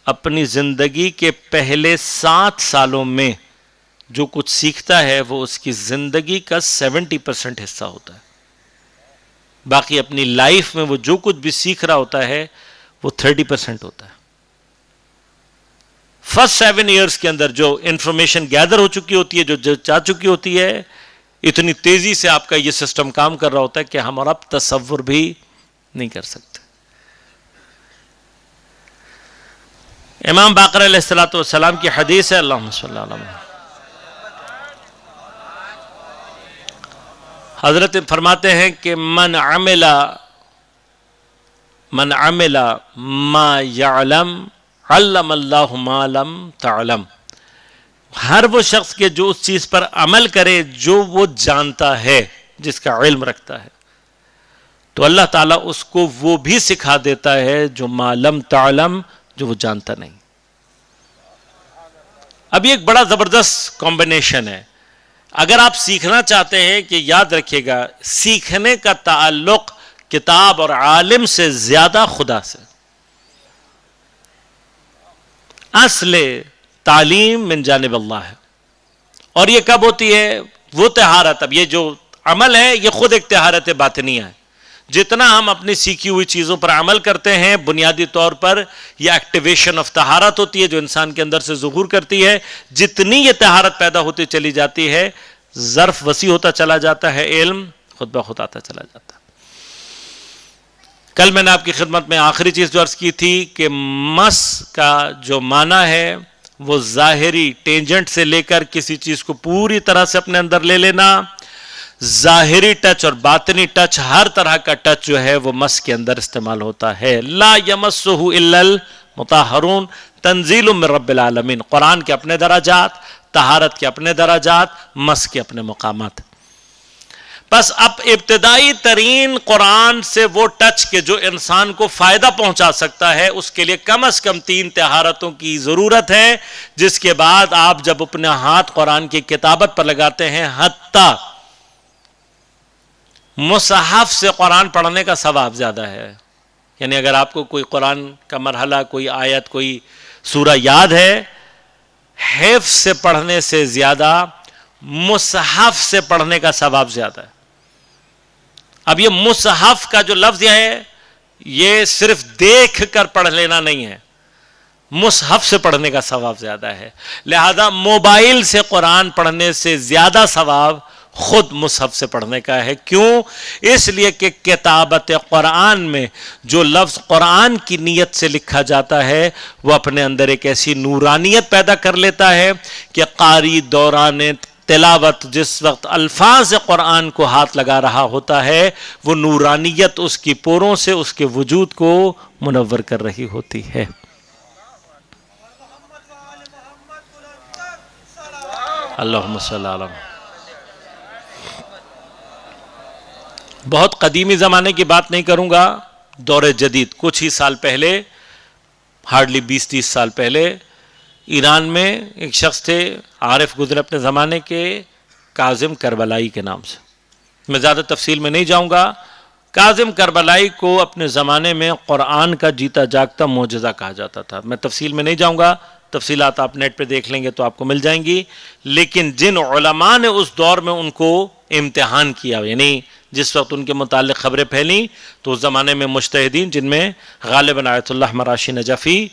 اپنی زندگی کے پہلے 7 سالوں میں جو کچھ سیکھتا ہے وہ اس کی زندگی کا 70% حصہ ہوتا ہے. باقی اپنی لائف میں وہ جو کچھ بھی سیکھ رہا ہوتا ہے وہ 30% ہوتا ہے. فرسٹ 7 ایئرس کے اندر جو انفارمیشن گیدر ہو چکی ہوتی ہے، جو چاہ چکی ہوتی ہے، اتنی تیزی سے آپ کا یہ سسٹم کام کر رہا ہوتا ہے کہ ہم اور اب تصور بھی نہیں کر سکتے. امام باقر علیہ السلام کی حدیث ہے، اللہم صلی اللہ علیہ وسلم، حضرت فرماتے ہیں کہ من عمل ما یعلم علم اللہ ما لم تعلم. ہر وہ شخص کے جو اس چیز پر عمل کرے جو وہ جانتا ہے، جس کا علم رکھتا ہے، تو اللہ تعالیٰ اس کو وہ بھی سکھا دیتا ہے جو ما لم تعلم، جو وہ جانتا نہیں. اب یہ ایک بڑا زبردست کمبینیشن ہے. اگر آپ سیکھنا چاہتے ہیں کہ یاد رکھیے گا، سیکھنے کا تعلق کتاب اور عالم سے زیادہ خدا سے. اصل تعلیم من جانب اللہ ہے. اور یہ کب ہوتی ہے؟ وہ طہارت. اب یہ جو عمل ہے یہ خود ایک طہارت باطنیہ ہے. جتنا ہم اپنی سیکھی ہوئی چیزوں پر عمل کرتے ہیں بنیادی طور پر یہ ایکٹیویشن آف طہارت ہوتی ہے جو انسان کے اندر سے ظہور کرتی ہے. جتنی یہ طہارت پیدا ہوتی چلی جاتی ہے ظرف وسیع ہوتا چلا جاتا ہے, علم خود بخود آتا چلا جاتا ہے. کل میں نے آپ کی خدمت میں آخری چیز جو عرض کی تھی کہ مس کا جو معنی ہے وہ ظاہری ٹینجنٹ سے لے کر کسی چیز کو پوری طرح سے اپنے اندر لے لینا, ظاہری ٹچ اور باطنی ٹچ, ہر طرح کا ٹچ جو ہے وہ مس کے اندر استعمال ہوتا ہے. لا یمسہ الا المطہرون تنزیل من رب العالمین. قرآن کے اپنے درجات, طہارت کے اپنے درجات, مس کے اپنے مقامات. بس اب ابتدائی ترین قرآن سے وہ ٹچ کے جو انسان کو فائدہ پہنچا سکتا ہے اس کے لیے کم از کم 3 طہارتوں کی ضرورت ہے, جس کے بعد آپ جب اپنے ہاتھ قرآن کی کتابت پر لگاتے ہیں حتیٰ مصحف سے قرآن پڑھنے کا ثواب زیادہ ہے. یعنی اگر آپ کو کوئی قرآن کا مرحلہ, کوئی آیت, کوئی سورہ یاد ہے, حفظ سے پڑھنے سے زیادہ مصحف سے پڑھنے کا ثواب زیادہ ہے. اب یہ مصحف کا جو لفظ ہے یہ صرف دیکھ کر پڑھ لینا نہیں ہے, مصحف سے پڑھنے کا ثواب زیادہ ہے. لہذا موبائل سے قرآن پڑھنے سے زیادہ ثواب خود مصحف سے پڑھنے کا ہے. کیوں؟ اس لیے کہ کتابت قرآن میں جو لفظ قرآن کی نیت سے لکھا جاتا ہے وہ اپنے اندر ایک ایسی نورانیت پیدا کر لیتا ہے کہ قاری دوران تلاوت جس وقت الفاظ قرآن کو ہاتھ لگا رہا ہوتا ہے وہ نورانیت اس کی پوروں سے اس کے وجود کو منور کر رہی ہوتی ہے. اللہم صلی اللہ علیہ. بہت قدیمی زمانے کی بات نہیں کروں گا, دور جدید, کچھ ہی سال پہلے, ہارڈلی 20-30 سال پہلے ایران میں ایک شخص تھے, عارف گزرے اپنے زمانے کے, کاظم کربلائی کے نام سے. میں زیادہ تفصیل میں نہیں جاؤں گا. کاظم کربلائی کو اپنے زمانے میں قرآن کا جیتا جاگتا معجزہ کہا جاتا تھا. میں تفصیل میں نہیں جاؤں گا, تفصیلات آپ نیٹ پہ دیکھ لیں گے تو آپ کو مل جائیں گی. لیکن جن علماء نے اس دور میں ان کو امتحان کیا, یعنی جس وقت ان کے متعلق خبریں پھیلیں تو اس زمانے میں مجتہدین جن میں غالباً آیت اللہ مراشی نجفی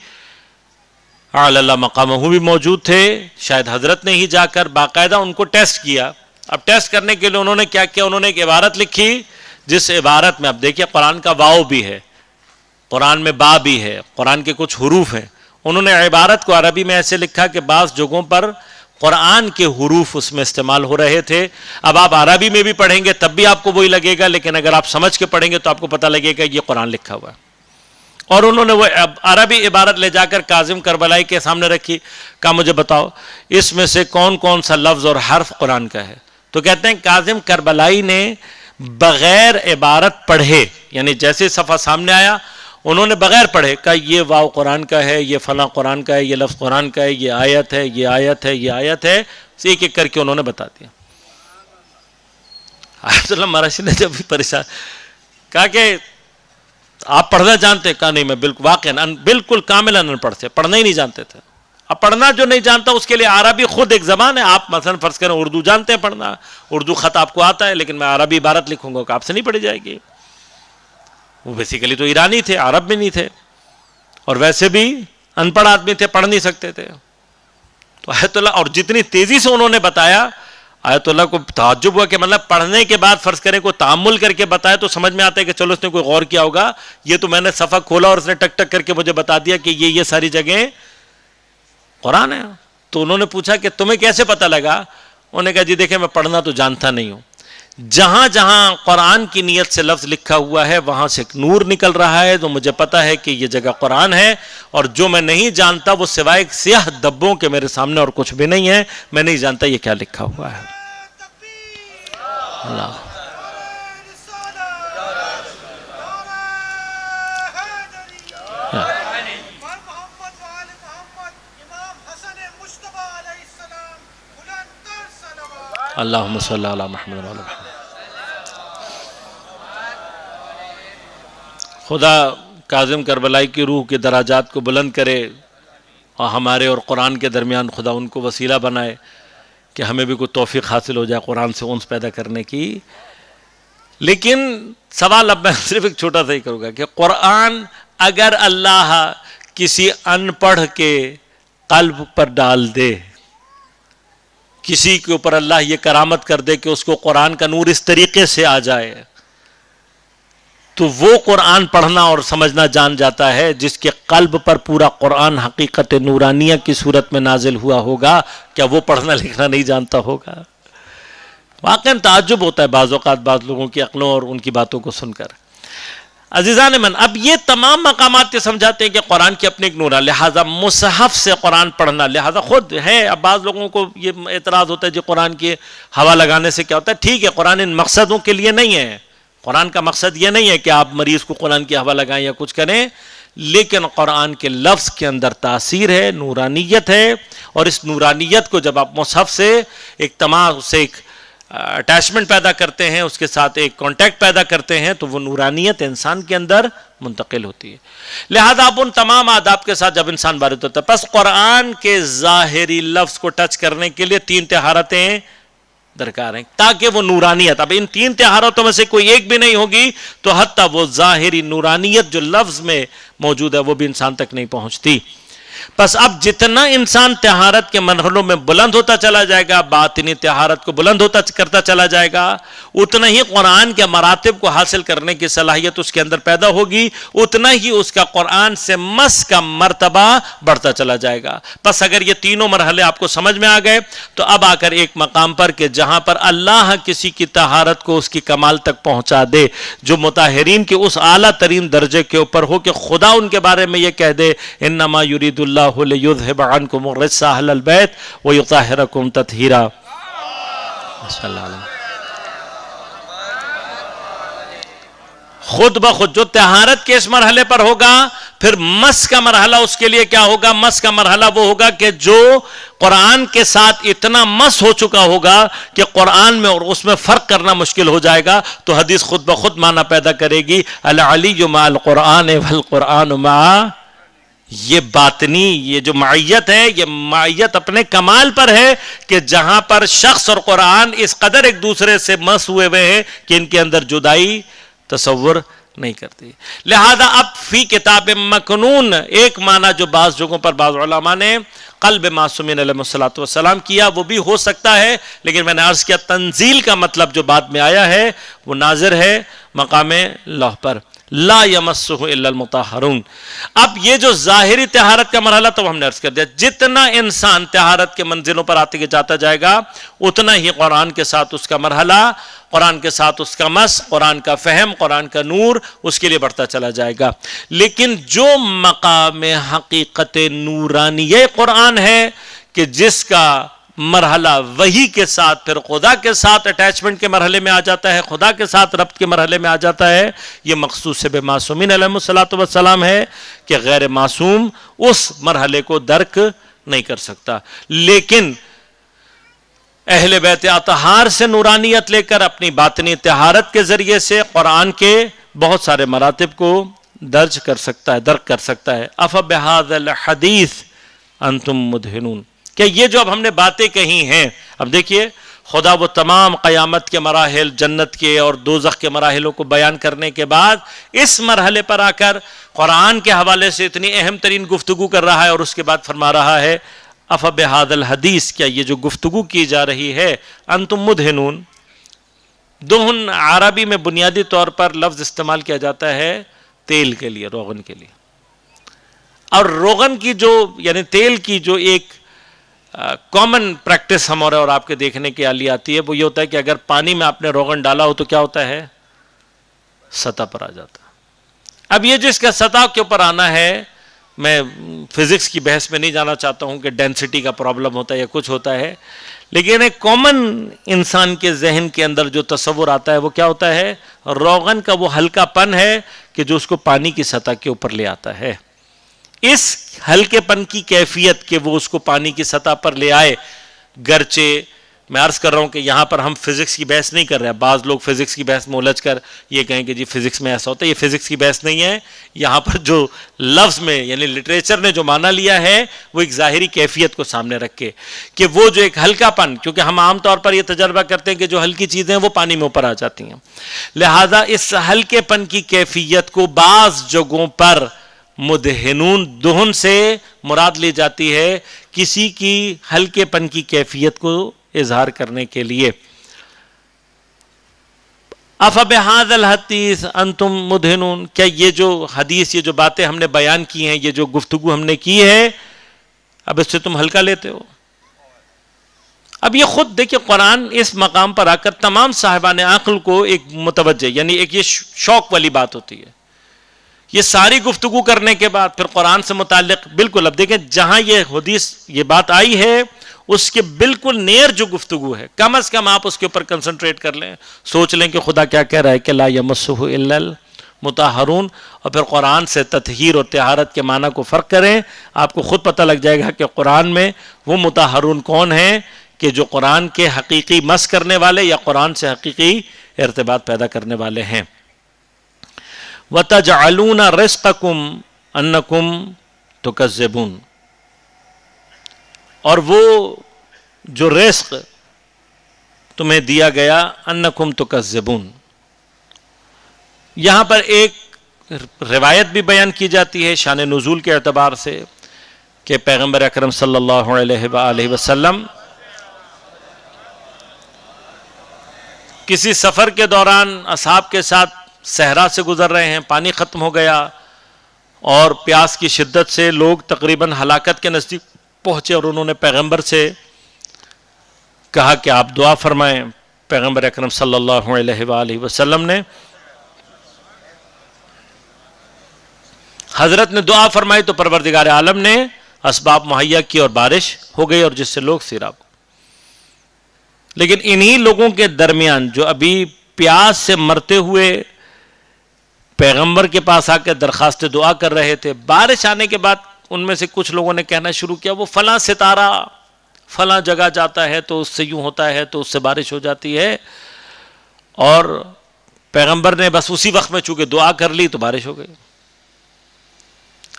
اعلی اللہ مقامہ بھی موجود تھے, شاید حضرت نے ہی جا کر باقاعدہ ان کو ٹیسٹ کیا. اب ٹیسٹ کرنے کے لیے انہوں نے کیا کیا, انہوں نے ایک عبارت لکھی جس عبارت میں اب دیکھیے قرآن کا واو بھی ہے, قرآن میں با بھی ہے, قرآن کے کچھ حروف ہیں. انہوں نے عبارت کو عربی میں ایسے لکھا کہ بعض جگہوں پر قرآن کے حروف اس میں استعمال ہو رہے تھے. اب آپ عربی میں بھی پڑھیں گے تب بھی آپ کو وہی لگے گا, لیکن اگر آپ سمجھ کے پڑھیں گے تو آپ کو پتہ لگے گا یہ قرآن لکھا ہوا ہے. اور انہوں نے وہ عربی عبارت لے جا کر کاظم کربلائی کے سامنے رکھی, کہا مجھے بتاؤ اس میں سے کون کون سا لفظ اور حرف قرآن کا ہے. تو کہتے ہیں کاظم کربلائی نے بغیر عبارت پڑھے, یعنی جیسے صفحہ سامنے آیا انہوں نے بغیر پڑھے کہا یہ واو قرآن کا ہے, یہ فلاں قرآن کا ہے, یہ لفظ قرآن کا ہے, یہ آیت ہے, یہ آیت ہے, یہ آیت ہے, ایک ایک کر کے انہوں نے بتا دیا. آیت اللہ مراشی نے جب بھی پریشان کہا کہ آپ پڑھنا جانتے, کہا نہیں میں بالکل واقعا بالکل کامل ان پڑھ تھے, پڑھنا ہی نہیں جانتے تھے. اب پڑھنا جو نہیں جانتا اس کے لیے عربی خود ایک زبان ہے. آپ مثلا فرض کریں اردو جانتے ہیں پڑھنا, اردو خط آپ کو آتا ہے, لیکن میں عربی عبارت لکھوں گا کہ آپ سے نہیں پڑھی جائے گی. وہ بیسیکلی تو ایرانی تھے, عرب میں نہیں تھے, اور ویسے بھی ان پڑھ آدمی تھے, پڑھ نہیں سکتے تھے. تو آیت اللہ, اور جتنی تیزی سے انہوں نے بتایا, آیت اللہ کو تعجب ہوا کہ مطلب پڑھنے کے بعد فرض کریں کوئی تأمل کر کے بتایا تو سمجھ میں آتا ہے کہ چلو اس نے کوئی غور کیا ہوگا. یہ تو میں نے صفحہ کھولا اور اس نے ٹک ٹک کر کے مجھے بتا دیا کہ یہ ساری جگہیں قرآن ہے. تو انہوں نے پوچھا کہ تمہیں کیسے پتہ لگا؟ انہوں نے کہا جی دیکھیں میں پڑھنا تو جانتا نہیں ہوں, جہاں جہاں قرآن کی نیت سے لفظ لکھا ہوا ہے وہاں سے ایک نور نکل رہا ہے, تو مجھے پتا ہے کہ یہ جگہ قرآن ہے. اور جو میں نہیں جانتا وہ سوائے ایک سیاہ دبوں کے میرے سامنے اور کچھ بھی نہیں ہے, میں نہیں جانتا یہ کیا لکھا ہوا ہے. اللہ اللہم صلی علی محمد و علی محمد. خدا کاظم کربلائی کی روح کے دراجات کو بلند کرے اور ہمارے اور قرآن کے درمیان خدا ان کو وسیلہ بنائے کہ ہمیں بھی کوئی توفیق حاصل ہو جائے قرآن سے انس پیدا کرنے کی. لیکن سوال اب میں صرف ایک چھوٹا سا ہی کروں گا کہ قرآن اگر اللہ کسی ان پڑھ کے قلب پر ڈال دے، کسی کے اوپر اللہ یہ کرامت کر دے کہ اس کو قرآن کا نور اس طریقے سے آ جائے، تو وہ قرآن پڑھنا اور سمجھنا جان جاتا ہے جس کے قلب پر پورا قرآن حقیقت نورانیہ کی صورت میں نازل ہوا ہوگا. کیا وہ پڑھنا لکھنا نہیں جانتا ہوگا؟ واقعاً تعجب ہوتا ہے بعض اوقات بعض لوگوں کی عقلوں اور ان کی باتوں کو سن کر. عزیزان من، اب یہ تمام مقامات یہ سمجھاتے ہیں کہ قرآن کی اپنی ایک نور ہے، لہٰذا مصحف سے قرآن پڑھنا، لہٰذا خود ہے. اب بعض لوگوں کو یہ اعتراض ہوتا ہے جی قرآن کی ہوا لگانے سے کیا ہوتا ہے؟ ٹھیک ہے، قرآن ان مقصدوں کے لیے نہیں ہے. قرآن کا مقصد یہ نہیں ہے کہ آپ مریض کو قرآن کی ہوا لگائیں یا کچھ کریں، لیکن قرآن کے لفظ کے اندر تاثیر ہے، نورانیت ہے، اور اس نورانیت کو جب آپ مصحف سے ایک تمام سے ایک اٹیچمنٹ پیدا کرتے ہیں، اس کے ساتھ ایک کانٹیکٹ پیدا کرتے ہیں، تو وہ نورانیت انسان کے اندر منتقل ہوتی ہے. لہذا آپ ان تمام آداب کے ساتھ جب انسان وارد ہوتا ہے، پس قرآن کے ظاہری لفظ کو ٹچ کرنے کے لیے 3 طہارتیں درکار ہیں تاکہ وہ نورانیت، اب ان 3 طہارتوں میں سے کوئی ایک بھی نہیں ہوگی تو حتیٰ وہ ظاہری نورانیت جو لفظ میں موجود ہے وہ بھی انسان تک نہیں پہنچتی. پس اب جتنا انسان طہارت کے مرحلوں میں بلند ہوتا چلا جائے گا، باطنی طہارت کو بلند ہوتا کرتا چلا جائے گا، اتنا ہی قرآن کے مراتب کو حاصل کرنے کی صلاحیت اس کے اندر پیدا ہوگی، اتنا ہی اس کا قرآن سے مس کا مرتبہ بڑھتا چلا جائے گا. پس اگر یہ تینوں مرحلے آپ کو سمجھ میں آ گئے تو اب آ کر ایک مقام پر کہ جہاں پر اللہ کسی کی طہارت کو اس کی کمال تک پہنچا دے، جو مطہرین کے اس اعلیٰ ترین درجے کے اوپر ہو کہ خدا ان کے بارے میں یہ کہہ دے انما یرید اللہ لیذھب عنکم الرجس اہل البیت ویطہرکم تطہیرا. صلی اللہ علیہ وسلم. خود بخود جو طہارت کے اس مرحلے پر ہوگا، پھر مس کا مرحلہ اس کے لیے کیا ہوگا؟ مس کا مرحلہ وہ ہوگا کہ جو قرآن کے ساتھ اتنا مس ہو چکا ہوگا کہ قرآن میں اور اس میں فرق کرنا مشکل ہو جائے گا، تو حدیث خود بخود معنی پیدا کرے گی العلی مع القرآن والقرآن مع. یہ باطنی، یہ جو معیت ہے، یہ معیت اپنے کمال پر ہے کہ جہاں پر شخص اور قرآن اس قدر ایک دوسرے سے مس ہوئے ہیں کہ ان کے اندر جدائی تصور نہیں کرتی. لہذا اب فی کتاب مکنون ایک معنی جو بعض جگہوں پر بعض علماء نے قلب معصومین علیہ السلام کیا، وہ بھی ہو سکتا ہے، لیکن میں نے عرض کیا تنزیل کا مطلب جو بعد میں آیا ہے وہ ناظر ہے مقام لوح پر. لا یمسہ الا المطہرون. اب یہ جو ظاہری طہارت کا مرحلہ تو ہم نے عرض کر دیا، جتنا انسان طہارت کے منزلوں پر آتے جاتا جائے گا اتنا ہی قرآن کے ساتھ اس کا مرحلہ، قرآن کے ساتھ اس کا مس، قرآن کا فہم، قرآن کا نور اس کے لیے بڑھتا چلا جائے گا. لیکن جو مقام حقیقت نورانیہ قرآن ہے کہ جس کا مرحلہ وحی کے ساتھ پھر خدا کے ساتھ اٹیچمنٹ کے مرحلے میں آ جاتا ہے، خدا کے ساتھ ربط کے مرحلے میں آ جاتا ہے، یہ مخصوص بے معصومین علیہ السلام ہے کہ غیر معصوم اس مرحلے کو درک نہیں کر سکتا. لیکن اہل بیت اطہار سے نورانیت لے کر اپنی باطنی طہارت کے ذریعے سے قرآن کے بہت سارے مراتب کو درج کر سکتا ہے، درک کر سکتا ہے. افبہذا الحدیث انتم مدہنون. کہ یہ جو اب ہم نے باتیں کہی ہیں، اب دیکھیے خدا وہ تمام قیامت کے مراحل، جنت کے اور دوزخ کے مراحلوں کو بیان کرنے کے بعد اس مرحلے پر آ کر قرآن کے حوالے سے اتنی اہم ترین گفتگو کر رہا ہے، اور اس کے بعد فرما رہا ہے افبہذا الحدیث، کیا یہ جو گفتگو کی جا رہی ہے انتم مدہنون. دہن عربی میں بنیادی طور پر لفظ استعمال کیا جاتا ہے تیل کے لیے، روغن کے لیے. اور روغن کی جو یعنی تیل کی جو ایک کامن پریکٹس ہمارے اور آپ کے دیکھنے کے لیے آتی ہے وہ یہ ہوتا ہے کہ اگر پانی میں آپ نے روغن ڈالا ہو تو کیا ہوتا ہے؟ سطح پر آ جاتا. اب یہ جس کا سطح کے اوپر آنا ہے، میں فزکس کی بحث میں نہیں جانا چاہتا ہوں کہ ڈینسٹی کا پرابلم ہوتا ہے یا کچھ ہوتا ہے، لیکن ایک کامن انسان کے ذہن کے اندر جو تصور آتا ہے وہ کیا ہوتا ہے؟ روغن کا وہ ہلکا پن ہے کہ جو اس کو پانی کی سطح کے اوپر لے آتا ہے. اس ہلکے پن کی کیفیت کہ وہ اس کو پانی کی سطح پر لے آئے، گرچہ میں عرض کر رہا ہوں کہ یہاں پر ہم فزکس کی بحث نہیں کر رہے ہیں. بعض لوگ فزکس کی بحث میں الجھ کر یہ کہیں کہ جی فزکس میں ایسا ہوتا ہے. یہ فزکس کی بحث نہیں ہے. یہاں پر جو لفظ میں یعنی لٹریچر نے جو معنی لیا ہے وہ ایک ظاہری کیفیت کو سامنے رکھ کے کہ وہ جو ایک ہلکا پن, کیونکہ ہم عام طور پر یہ تجربہ کرتے ہیں کہ جو ہلکی چیزیں ہیں وہ پانی میں اوپر آ جاتی ہیں, لہذا اس ہلکے پن کی کیفیت کو بعض جگہوں پر مدہنون دہن سے مراد لی جاتی ہے کسی کی ہلکے پن کی کیفیت کو اظہار کرنے کے لیے. افبہذا الحدیث انتم مدہنون, کیا یہ جو حدیث, یہ جو باتیں ہم نے بیان کی ہیں, یہ جو گفتگو ہم نے کی ہے, اب اس سے تم ہلکا لیتے ہو؟ اب یہ خود دیکھیں قرآن اس مقام پر آ کر تمام صاحبان عقل کو ایک متوجہ, یعنی ایک یہ شوق والی بات ہوتی ہے. یہ ساری گفتگو کرنے کے بعد پھر قرآن سے متعلق بالکل, اب دیکھیں جہاں یہ حدیث یہ بات آئی ہے اس کے بالکل نیر جو گفتگو ہے, کم از کم آپ اس کے اوپر کنسنٹریٹ کر لیں, سوچ لیں کہ خدا کیا کہہ رہا ہے کہ لا یمسہ الا المطہرون, اور پھر قرآن سے تطہیر اور طہارت کے معنی کو فرق کریں. آپ کو خود پتہ لگ جائے گا کہ قرآن میں وہ مطہرون کون ہیں کہ جو قرآن کے حقیقی مس کرنے والے یا قرآن سے حقیقی ارتباط پیدا کرنے والے ہیں. وَتَجْعَلُونَ رِزْقَكُمْ أَنَّكُمْ تُكَذِّبُونَ, اور وہ جو رزق تمہیں دیا گیا انکم تکذبون, یہاں پر ایک روایت بھی بیان کی جاتی ہے شان نزول کے اعتبار سے کہ پیغمبر اکرم صلی اللہ علیہ وآلہ وسلم کسی سفر کے دوران اصحاب کے ساتھ صحرا سے گزر رہے ہیں, پانی ختم ہو گیا اور پیاس کی شدت سے لوگ تقریباً ہلاکت کے نزدیک پہنچے, اور انہوں نے پیغمبر سے کہا کہ آپ دعا فرمائیں. پیغمبر اکرم صلی اللہ علیہ وآلہ وسلم نے حضرت نے دعا فرمائی تو پروردگار عالم نے اسباب مہیا کی اور بارش ہو گئی, اور جس سے لوگ سیراب. لیکن انہی لوگوں کے درمیان جو ابھی پیاس سے مرتے ہوئے پیغمبر کے پاس آ کے درخواست دعا کر رہے تھے, بارش آنے کے بعد ان میں سے کچھ لوگوں نے کہنا شروع کیا وہ فلاں ستارہ فلاں جگہ جاتا ہے تو اس سے یوں ہوتا ہے تو اس سے بارش ہو جاتی ہے, اور پیغمبر نے بس اسی وقت میں چونکہ دعا کر لی تو بارش ہو گئی.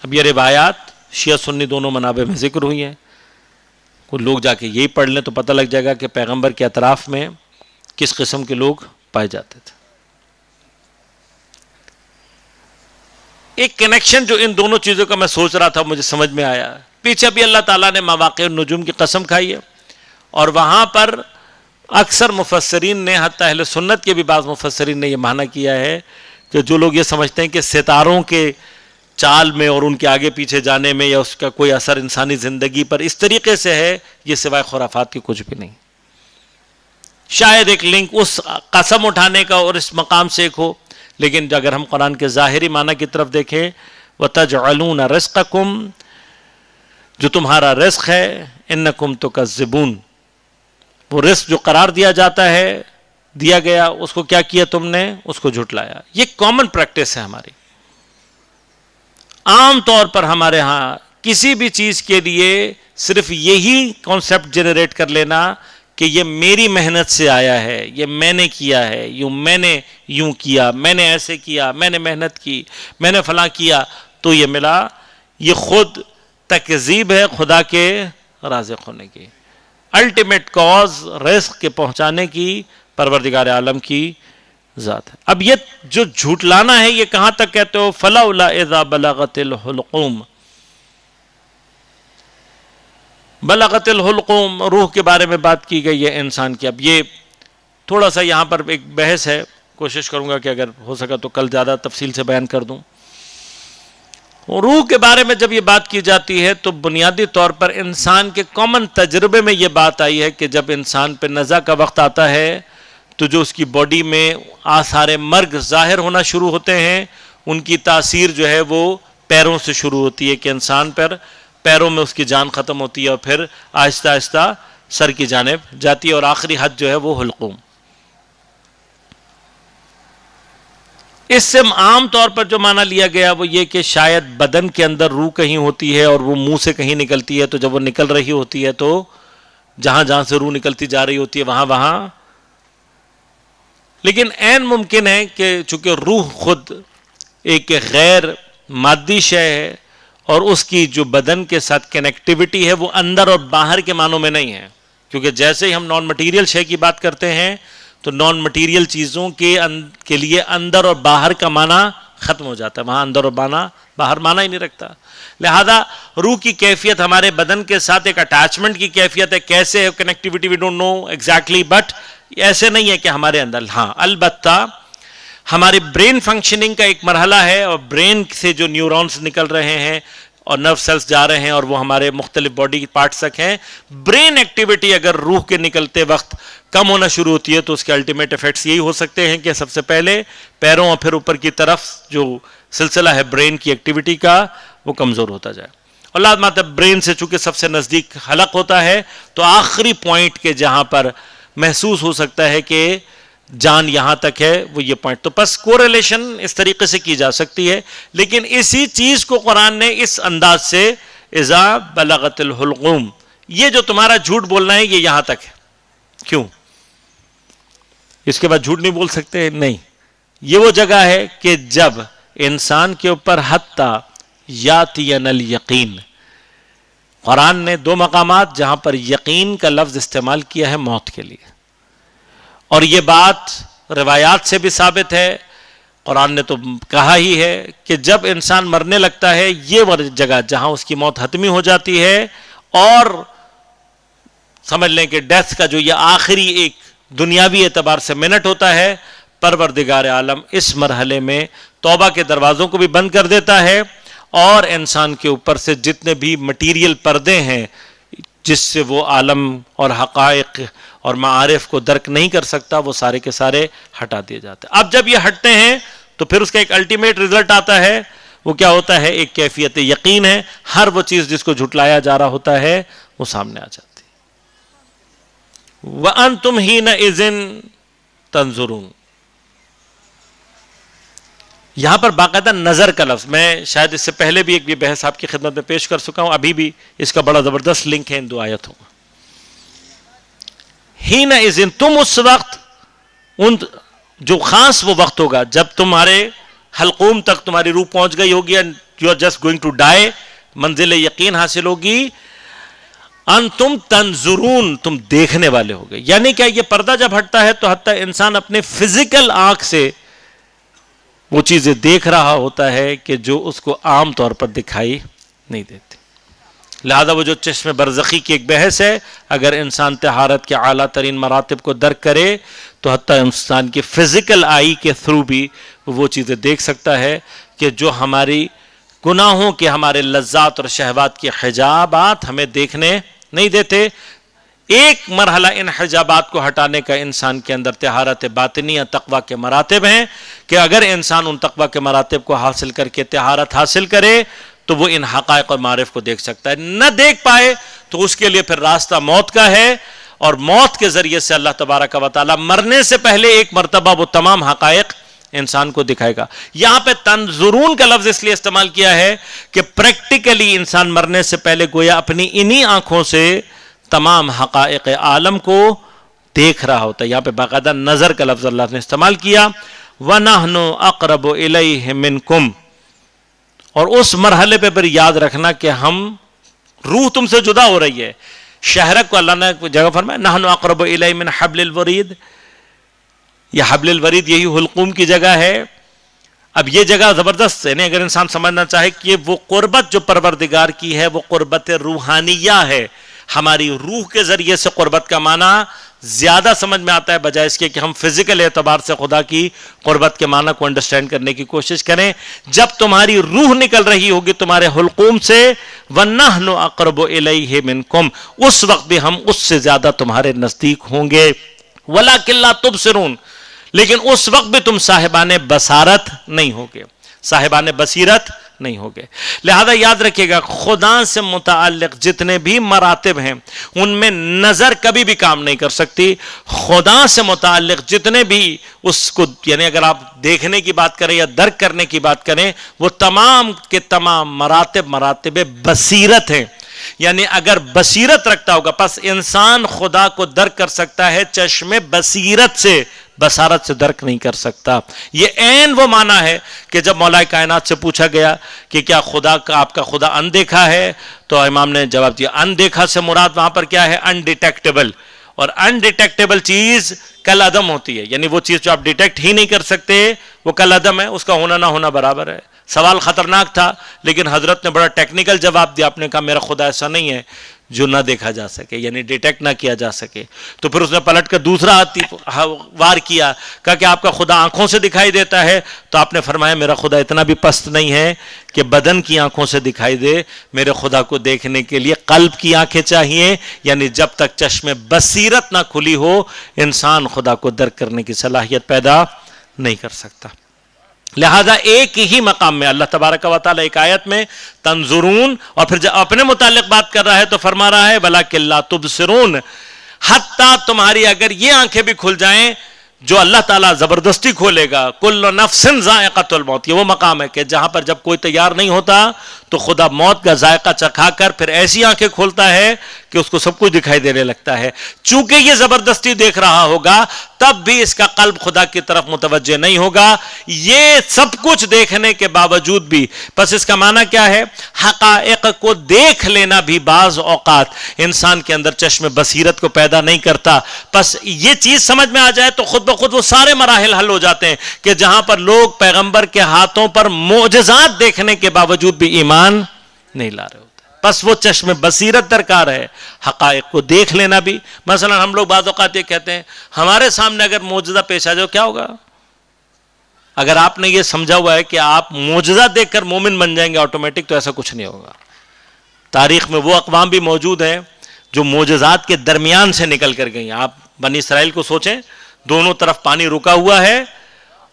اب یہ روایات شیعہ سنی دونوں منابع میں ذکر ہوئی ہیں, کوئی لوگ جا کے یہی پڑھ لیں تو پتہ لگ جائے گا کہ پیغمبر کے اطراف میں کس قسم کے لوگ پائے جاتے تھے. ایک کنیکشن جو ان دونوں چیزوں کا میں سوچ رہا تھا مجھے سمجھ میں آیا, پیچھے بھی اللہ تعالیٰ نے مواقع النجوم کی قسم کھائی ہے, اور وہاں پر اکثر مفسرین نے, حتی اہل سنت کے بھی بعض مفسرین نے یہ معنی کیا ہے کہ جو لوگ یہ سمجھتے ہیں کہ ستاروں کے چال میں اور ان کے آگے پیچھے جانے میں یا اس کا کوئی اثر انسانی زندگی پر اس طریقے سے ہے, یہ سوائے خرافات کی کچھ بھی نہیں. شاید ایک لنک اس قسم اٹھانے کا اور اس مقام سے ایک ہو, لیکن اگر ہم قرآن کے ظاہری معنی کی طرف دیکھیں, وَتَجْعَلُونَ رِزْقَكُمْ, جو تمہارا رزق ہے, اِنَّكُمْ تُكَذِّبُونَ, وہ رزق جو قرار دیا جاتا ہے, دیا گیا, اس کو کیا کیا تم نے, اس کو جھٹلایا. یہ کامن پریکٹس ہے ہماری. عام طور پر ہمارے ہاں کسی بھی چیز کے لیے صرف یہی کانسیپٹ جنریٹ کر لینا کہ یہ میری محنت سے آیا ہے, یہ میں نے کیا ہے, میں نے یوں کیا, میں نے ایسے کیا, میں نے محنت کی, میں نے فلاں کیا تو یہ ملا, یہ خود تکذیب ہے خدا کے رازق ہونے کی. الٹیمیٹ کاز رزق کے پہنچانے کی پروردگار عالم کی ذات ہے. اب یہ جو جھوٹلانا ہے یہ کہاں تک کہتے ہو, فَلَوْلَا إِذَا بَلَغَتِ الْحُلْقُومَ, بلغت الحلقوم, روح کے بارے میں بات کی گئی ہے انسان کی. اب یہ تھوڑا سا یہاں پر ایک بحث ہے, کوشش کروں گا کہ اگر ہو سکا تو کل زیادہ تفصیل سے بیان کر دوں. روح کے بارے میں جب یہ بات کی جاتی ہے تو بنیادی طور پر انسان کے کامن تجربے میں یہ بات آئی ہے کہ جب انسان پہ نزع کا وقت آتا ہے تو جو اس کی باڈی میں آثار مرگ ظاہر ہونا شروع ہوتے ہیں, ان کی تاثیر جو ہے وہ پیروں سے شروع ہوتی ہے کہ انسان پیروں میں اس کی جان ختم ہوتی ہے, اور پھر آہستہ آہستہ سر کی جانب جاتی ہے, اور آخری حد جو ہے وہ حلقوم. اس سے عام طور پر جو معنی لیا گیا وہ یہ کہ شاید بدن کے اندر روح کہیں ہوتی ہے اور وہ منہ سے کہیں نکلتی ہے, تو جب وہ نکل رہی ہوتی ہے تو جہاں جہاں سے روح نکلتی جا رہی ہوتی ہے وہاں وہاں. لیکن عین ممکن ہے کہ چونکہ روح خود ایک غیر مادی شے ہے اور اس کی جو بدن کے ساتھ کنیکٹیوٹی ہے وہ اندر اور باہر کے معنوں میں نہیں ہے، کیونکہ جیسے ہی ہم نان مٹیریل شے کی بات کرتے ہیں تو نان مٹیریل چیزوں کے لیے اندر اور باہر کا معنی ختم ہو جاتا ہے، وہاں اندر اور باہر معنی ہی نہیں رکھتا. لہذا روح کی کیفیت ہمارے بدن کے ساتھ ایک اٹیچمنٹ کی کیفیت ہے. کیسے connectivity we don't know exactly, but ایسے نہیں ہے کہ ہمارے اندر. ہاں البتہ ہمارے برین فنکشننگ کا ایک مرحلہ ہے، اور برین سے جو نیورونز نکل رہے ہیں اور نرو سیلز جا رہے ہیں اور وہ ہمارے مختلف باڈی پارٹس تک ہیں. برین ایکٹیویٹی اگر روح کے نکلتے وقت کم ہونا شروع ہوتی ہے تو اس کے الٹیمیٹ ایفیکٹس یہی ہو سکتے ہیں کہ سب سے پہلے پیروں اور پھر اوپر کی طرف جو سلسلہ ہے برین کی ایکٹیویٹی کا وہ کمزور ہوتا جائے. اور لازم ہے برین سے چونکہ سب سے نزدیک حلق ہوتا ہے تو آخری پوائنٹ کے جہاں پر محسوس ہو سکتا ہے کہ جان یہاں تک ہے وہ یہ پوائنٹ. تو بس کوریلیشن اس طریقے سے کی جا سکتی ہے، لیکن اسی چیز کو قرآن نے اس انداز سے اذا بلغت الحلقوم، یہ جو تمہارا جھوٹ بولنا ہے یہ یہاں تک ہے. کیوں؟ اس کے بعد جھوٹ نہیں بول سکتے؟ نہیں، یہ وہ جگہ ہے کہ جب انسان کے اوپر حتی یاتین الیقین، قرآن نے 2 مقامات جہاں پر یقین کا لفظ استعمال کیا ہے موت کے لیے، اور یہ بات روایات سے بھی ثابت ہے. قرآن نے تو کہا ہی ہے کہ جب انسان مرنے لگتا ہے یہ وہ جگہ جہاں اس کی موت حتمی ہو جاتی ہے، اور سمجھ لیں کہ ڈیتھ کا جو یہ آخری ایک دنیاوی اعتبار سے منٹ ہوتا ہے، پروردگار عالم اس مرحلے میں توبہ کے دروازوں کو بھی بند کر دیتا ہے، اور انسان کے اوپر سے جتنے بھی مٹیریل پردے ہیں جس سے وہ عالم اور حقائق اور معارف کو درک نہیں کر سکتا وہ سارے کے سارے ہٹا دیے جاتے ہیں. اب جب یہ ہٹتے ہیں تو پھر اس کا ایک الٹیمیٹ رزلٹ آتا ہے. وہ کیا ہوتا ہے؟ ایک کیفیت یقین ہے. ہر وہ چیز جس کو جھٹلایا جا رہا ہوتا ہے وہ سامنے آ جاتی ہے. وَأَنْتُمْ حِينَئِذٍ تَنْظُرُونَ، یہاں پر باقاعدہ نظر کا لفظ، میں شاید اس سے پہلے بھی ایک بھی بحث آپ کی خدمت میں پیش کر چکا ہوں، ابھی بھی اس کا بڑا زبردست لنک ہے ان 2 آیتوں کا. حِينَئِذٍ، تم اس وقت، ان جو خاص وہ وقت ہوگا جب تمہارے حلقوم تک تمہاری روح پہنچ گئی ہوگی، you are just going to die, منزل یقین حاصل ہوگی. انتم تنظرون، تم دیکھنے والے ہوگے. یعنی کیا؟ یہ پردہ جب ہٹتا ہے تو حتیٰ انسان اپنے فزیکل آنکھ سے وہ چیزیں دیکھ رہا ہوتا ہے کہ جو اس کو عام طور پر دکھائی نہیں دیتی. لہذا وہ جو چشم برزخی کی ایک بحث ہے، اگر انسان طہارت کے اعلیٰ ترین مراتب کو درک کرے تو حتیٰ انسان کی فزیکل آئی کے تھرو بھی وہ چیزیں دیکھ سکتا ہے کہ جو ہماری گناہوں کے، ہمارے لذات اور شہوات کے حجابات ہمیں دیکھنے نہیں دیتے. ایک مرحلہ ان حجابات کو ہٹانے کا انسان کے اندر طہارت باطنی یا تقوی کے مراتب ہیں کہ اگر انسان ان تقوی کے مراتب کو حاصل کر کے طہارت حاصل کرے تو وہ ان حقائق اور معارف کو دیکھ سکتا ہے. نہ دیکھ پائے تو اس کے لیے پھر راستہ موت کا ہے، اور موت کے ذریعے سے اللہ تبارک و تعالی مرنے سے پہلے ایک مرتبہ وہ تمام حقائق انسان کو دکھائے گا. یہاں پہ تنظرون کا لفظ اس لیے استعمال کیا ہے کہ پریکٹیکلی انسان مرنے سے پہلے گویا اپنی انہی آنکھوں سے تمام حقائق عالم کو دیکھ رہا ہوتا ہے. یہاں پہ باقاعدہ نظر کا لفظ اللہ نے استعمال کیا. وَنَحْنُ أَقْرَبُ إِلَيْهِ مِنْكُمْ، اور اس مرحلے پہ پھر یاد رکھنا کہ ہم، روح تم سے جدا ہو رہی ہے. شہرک کو اللہ نے جگہ فرمایا نحن اقرب الیہ من حبل الورید، یہ حبل الورید یہی حلقوم کی جگہ ہے. اب یہ جگہ زبردست ہے، اگر انسان سمجھنا چاہے کہ وہ قربت جو پروردگار کی ہے وہ قربت روحانیہ ہے. ہماری روح کے ذریعے سے قربت کا معنی زیادہ سمجھ میں آتا ہے بجائے اس کے کہ ہم فزیکل اعتبار سے خدا کی قربت کے معنی کو انڈرسٹینڈ کرنے کی کوشش کریں. جب تمہاری روح نکل رہی ہوگی تمہارے حلقوم سے، وَنَحْنُ أَقْرَبُ إِلَيْهِ مِنْكُمْ، اس وقت بھی ہم اس سے زیادہ تمہارے نزدیک ہوں گے. وَلَكِنْ لَا تُبْصِرُونَ، لیکن اس وقت بھی تم صاحبان بصارت نہیں ہوگے، صاحبان بصیرت نہیں ہوگے. لہذا یاد رکھیے گا خدا سے متعلق جتنے بھی مراتب ہیں ان میں نظر کبھی بھی کام نہیں کر سکتی. خدا سے متعلق جتنے بھی اس کو، یعنی اگر آپ دیکھنے کی بات کریں یا درک کرنے کی بات کریں، وہ تمام کے تمام مراتب بصیرت ہیں. یعنی اگر بصیرت رکھتا ہوگا، پس انسان خدا کو درک کر سکتا ہے چشم بصیرت سے، بصارت سے درک نہیں کر سکتا۔ یہ عین وہ معنی ہے کہ جب مولا کائنات سے پوچھا گیا کہ کیا خدا کا آپ کا خدا اندیکھا ہے، تو امام نے جواب دیا اندیکھا سے مراد وہاں پر کیا ہے؟ انڈیٹیکٹیبل، اور انڈیٹیکٹیبل چیز کل عدم ہوتی ہے، یعنی وہ چیز جو آپ ڈیٹیکٹ ہی نہیں کر سکتے وہ کل عدم ہے، اس کا ہونا نہ ہونا برابر ہے۔ سوال خطرناک تھا لیکن حضرت نے بڑا ٹیکنیکل جواب دیا، آپ نے کہا میرا خدا ایسا نہیں ہے جو نہ دیکھا جا سکے، یعنی ڈیٹیکٹ نہ کیا جا سکے۔ تو پھر اس نے پلٹ کر دوسرا ہاتھ وار کیا، کہا کہ آپ کا خدا آنکھوں سے دکھائی دیتا ہے، تو آپ نے فرمایا میرا خدا اتنا بھی پست نہیں ہے کہ بدن کی آنکھوں سے دکھائی دے، میرے خدا کو دیکھنے کے لیے قلب کی آنکھیں چاہیے، یعنی جب تک چشم بصیرت نہ کھلی ہو انسان خدا کو درک کرنے کی صلاحیت پیدا نہیں کر سکتا۔ لہذا ایک ہی مقام میں اللہ تبارک و تعالی ایک آیت میں تنظرون، اور پھر جب اپنے متعلق بات کر رہا ہے تو فرما رہا ہے وَلَكِنْ لَا تُبْصِرُونَ، حتیٰ تمہاری اگر یہ آنکھیں بھی کھل جائیں جو اللہ تعالیٰ زبردستی کھولے گا، کل نفس ذائقۃ الموت، یہ وہ مقام ہے کہ جہاں پر جب کوئی تیار نہیں ہوتا تو خدا موت کا ذائقہ چکھا کر پھر ایسی آنکھیں کھولتا ہے کہ اس کو سب کچھ دکھائی دینے لگتا ہے۔ چونکہ یہ زبردستی دیکھ رہا ہوگا تب بھی اس کا قلب خدا کی طرف متوجہ نہیں ہوگا، یہ سب کچھ دیکھنے کے باوجود بھی۔ پس اس کا معنی کیا ہے؟ حقائق کو دیکھ لینا بھی بعض اوقات انسان کے اندر چشم بصیرت کو پیدا نہیں کرتا۔ پس یہ چیز سمجھ میں آ جائے تو خود بخود وہ سارے مراحل حل ہو جاتے ہیں کہ جہاں پر لوگ پیغمبر کے ہاتھوں پر معجزات دیکھنے کے باوجود بھی ایمان نہیں لا رہے ہوتے۔ پس وہ چشم بصیرت درکار ہے، حقائق کو دیکھ لینا بھی۔ مثلا ہم لوگ بعض اوقات یہ کہتے ہیں ہمارے سامنے اگر معجزہ پیش آ جائے کیا ہوگا؟ اگر آپ نے یہ سمجھا ہوا ہے کہ آپ معجزہ دیکھ کر مومن بن جائیں گے آٹومیٹک، تو ایسا کچھ نہیں ہوگا۔ تاریخ میں وہ اقوام بھی موجود ہیں جو معجزات کے درمیان سے نکل کر گئی ہیں۔ آپ بنی اسرائیل کو سوچیں، دونوں طرف پانی رکا ہوا ہے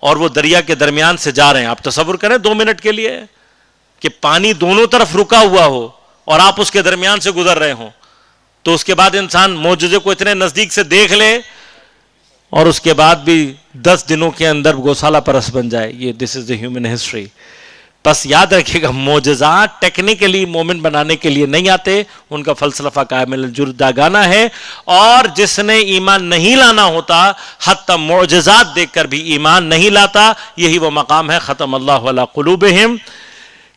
اور وہ دریا کے درمیان سے جا رہے ہیں۔ آپ تصور کریں 2 منٹ کے لیے کہ پانی دونوں طرف رکا ہوا ہو اور آپ اس کے درمیان سے گزر رہے ہوں، تو اس کے بعد انسان معجزے کو اتنے نزدیک سے دیکھ لے اور اس کے بعد بھی 10 دنوں کے اندر گوسالہ پرست بن جائے۔ یہ دس از دی ہیومن ہسٹری۔ بس یاد رکھیے گا معجزات ٹیکنیکلی مومن بنانے کے لیے نہیں آتے، ان کا فلسفہ کامل جرداگانہ ہے، اور جس نے ایمان نہیں لانا ہوتا حتی معجزات دیکھ کر بھی ایمان نہیں لاتا۔ یہی وہ مقام ہے ختم اللہ علی قلوبہم،